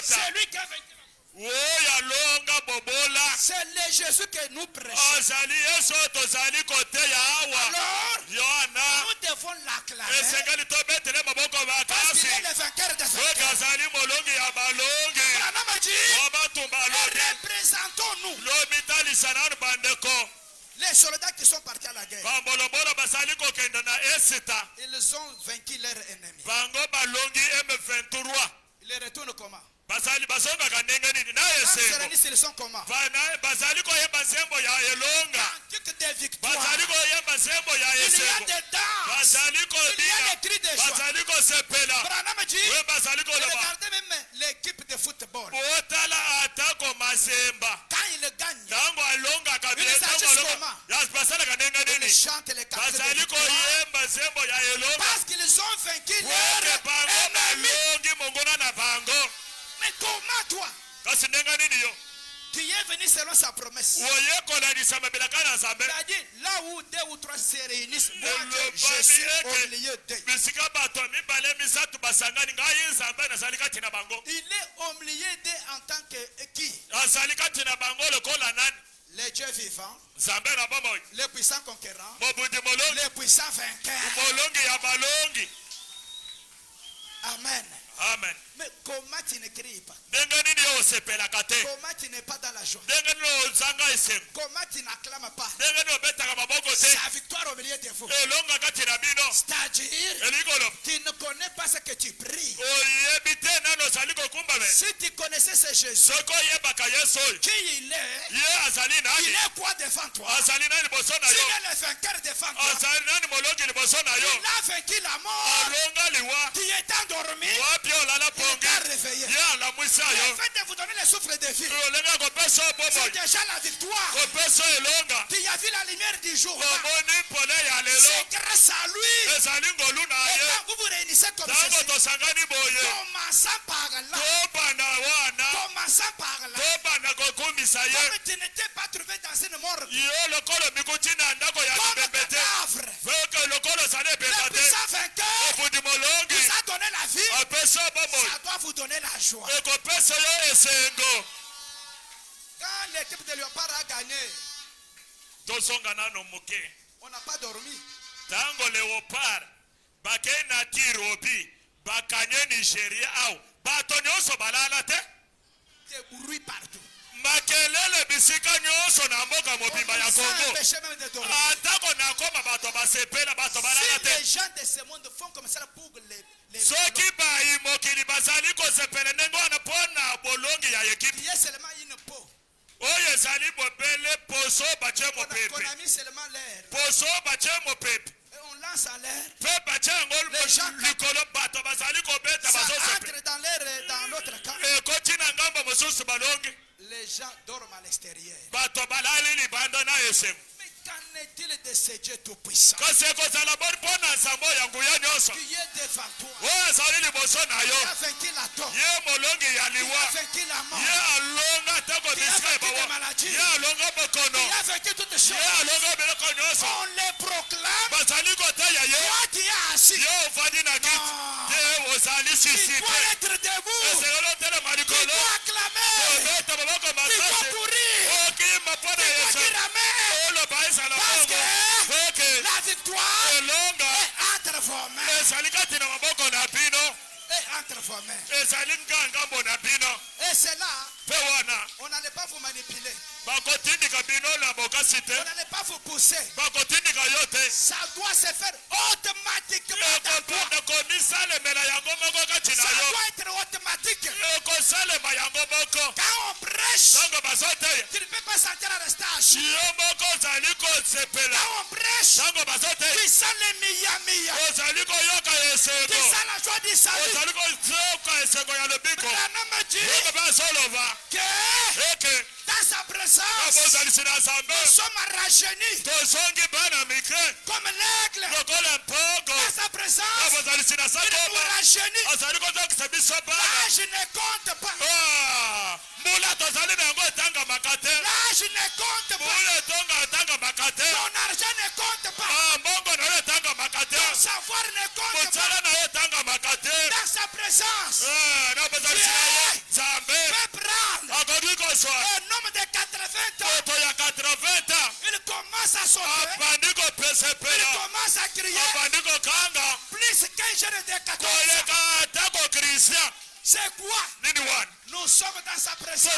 C'est lui qui a vaincu. C'est le Jésus que nous prêchons. Alors, nous devons l'acclamer parce qu'il est le vainqueur des vainqueurs. Représentons-nous les soldats qui sont partis à la guerre. Ils ont vaincu leur ennemi. Ils retournent comment? Ils sont comment? Cantique de victoire. Il y a des danses. Il y a des cris de joie. Branham dit, regardez même l'équipe de football. Quand il gagne, il s'agit comment? Ils chantent les cantiques de victoire parce qu'ils ont vaincu leur ennemi. Mais comment toi? Tu es venu selon sa promesse. Il a dit là où 2 ou 3 se réunissent, moi je suis au milieu d'eux. Il est au milieu d'eux en tant que qui? Les dieux vivants, les puissants conquérants, les puissants vainqueurs. Amen. Amen. Mais comment tu ne cries pas? Comment tu n'es pas dans la joie? Comment tu n'acclames pas sa victoire au milieu de vous? C'est-à-dire, tu ne connais pas ce que tu pries. Si tu connaissais ce Jésus, qui il est quoi devant toi? S'il est le vainqueur devant toi, il a vaincu la mort. Tu es endormi. Il t'a réveillé. Le fait de vous donner le souffle de vie, c'est déjà la victoire. Tu as vu la lumière du jour. C'est grâce à lui. Et quand vous vous réunissez comme ceci, commençant par là, comme tu n'étais pas trouvé dans une morgue, comme cadavre, le puissant vainqueur vous a donné la vie. Ça doit vous donner la joie. Quand l'équipe de Léopard a gagné, on n'a pas dormi. Tango Léopard, Bakena Tirobi, Bakanye Nigeria, Batonyoso Balalate, des bruits partout. Makelele bisika nyoso na mboka mobimba ya Congo. Atako na koma bato basepela bato balala te. Les gens de ce monde font comme ça pour les soki ba imokili bazali ko sepela nengo na pona bolongi ya équipe. Il y a seulement une peau. Oye zali bobele poso bache mo pepe. On a mis seulement l'air. Poso bache mo pepe. On lance à l'air. Pe bache ngol likolo bato bazali ko beta bazo sepela. Ça entre dans l'air dans l'autre camp. E kotina ngambo mosusu balongi. Les gens dorment à l'extérieur. Mais qu'en est-il de ce Dieu tout-puissant? Qui est devant toi? Il a vaincu la tombe. Il a vaincu la mort. Il a vaincu la maladie. Il a vaincu toutes choses. On les proclame. Toi tu es assis. Il doit être debout. Il doit acclamer. Il doit courir. Il doit dire amen. Parce que la victoire est entre vos mains. Et entre vos mains. Et c'est là, on n'allait pas vous manipuler. On n'allait pas vous pousser. Ça doit se faire automatiquement dans toi. Ça doit être automatique. Quand on prêche, tu ne peux pas sentir l'arrestation. Quand on prêche, marchent, qui sont les miyamiya, qui sont la joie du salut. Branham me dit que dans sa présence, nous sommes rajeunis comme l'aigle. Dans sa présence, il nous rajeunit. Là, je ne compte pas. Là, je ne compte pas. Ton argent ne compte pas. Ton savoir ne compte pas. Dans sa présence, peut prendre un homme de 80 ans. Il commence à sauter. Il commence à crier. Plus qu'un jeune de 14 ans. C'est quoi? Nous sommes dans sa présence.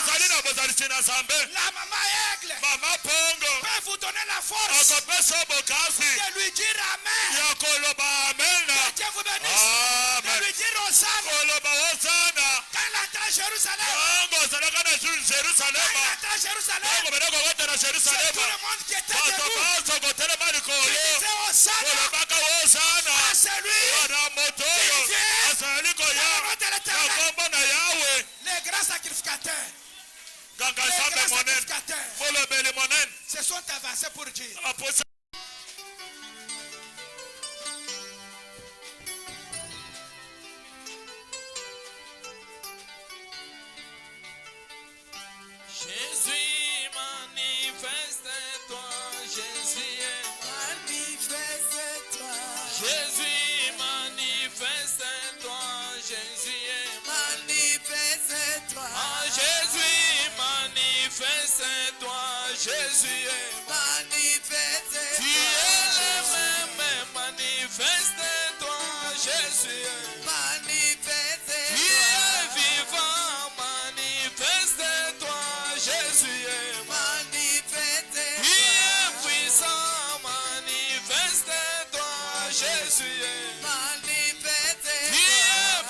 La maman aigle peut vous donner la force de lui dire Amen. Que Dieu vous bénisse. De lui dire Hosanna. Quand il entre à Jérusalem, c'est tout le monde qui était debout. Il disait Hosanna à celui qui vient dans le nom de l'Éternel. Les grands sacrificateurs. Se sont avancés pour dire. Jésus, manifeste-toi. Jésus, manifeste-toi. Jésus, manifeste-toi. Jésus, manifeste-toi. Ah, Jésus, manifeste-toi. Jésus, manifeste-toi. Tu es le même, manifeste-toi. Jésus, manifeste-toi. Tu es vivant, manifeste-toi. Jésus, manifeste-toi. Tu es puissant, manifeste-toi. Jésus, manifeste-toi. Tu es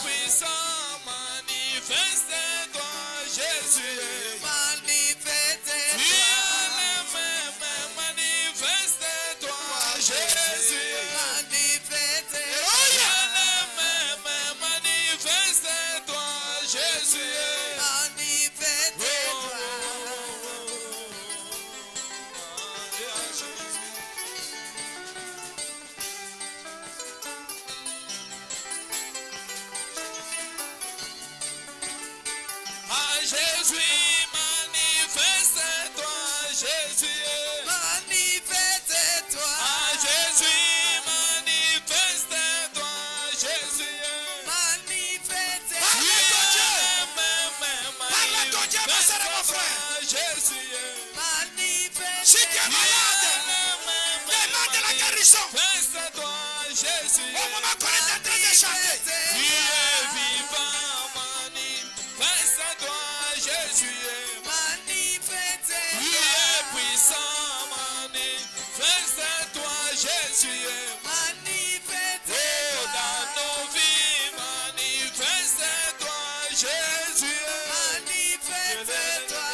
puissant, manifeste-toi. Jésus, manifeste-toi. Tu es le même, manifeste-toi. Jésus, manifeste-toi. Tu es le même, manifeste-toi. Jésus, manifeste-toi. Ah, Jésus, manifeste-toi. Jésus, manifeste-toi. Ah, Jésus, manifeste-toi. Jésus, manifeste-toi. Parle à ton Dieu, ma soeur et mon frère. Jésus, manifeste-toi. Si tu es malade, demande la guérison. Manifeste-toi, Jésus. Au moment qu'on est en train de chanter. Tu es vivant, manifeste-toi, Jésus. Manifeste-toi. Tu es puissant, manifeste-toi, Jésus. Manifeste-toi. Oh, dans nos vies, manifeste-toi, Jésus. Manifeste-toi.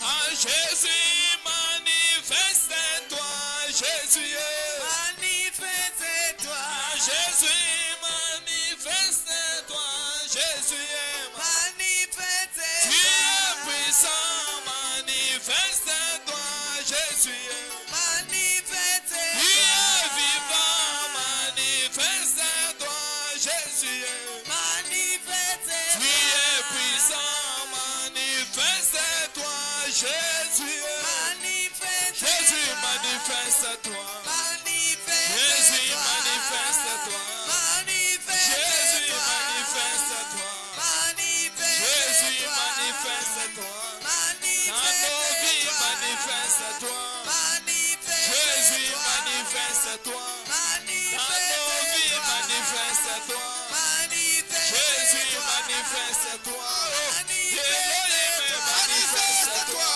Ah, Jésus, manifeste-toi, Jésus. Manifeste-toi. Ah, Jésus, manifeste-toi, Jésus. Manifeste-toi. Tu es puissant, manifeste-toi, Jésus. Manifeste-toi. Tu es vivant, manifeste-toi, Jésus. Manifeste-toi. Tu es puissant, manifeste-toi, Jésus. Jésus, manifeste-toi. Jésus, manifeste-toi. Jésus, manifeste-toi. Jésus, manifeste-toi. Dans nos vies, manifeste-toi. Jésus, manifeste-toi. Dans nos vies, manifeste-toi. Jésus, manifeste-toi. Elohim, manifeste-toi.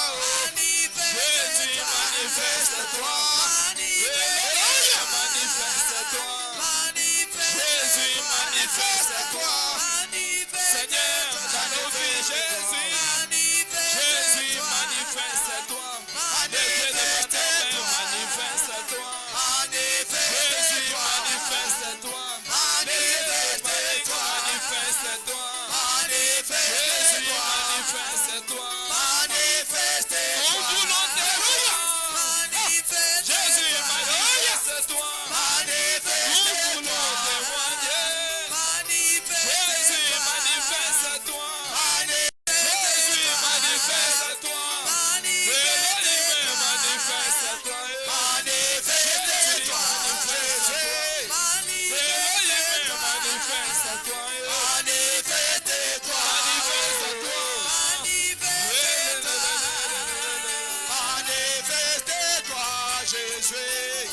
Jésus.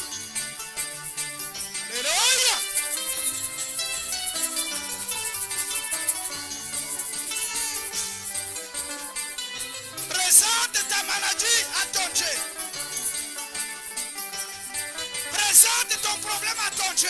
Alléluia. Présente ta maladie à ton Dieu. Présente ton problème à ton Dieu.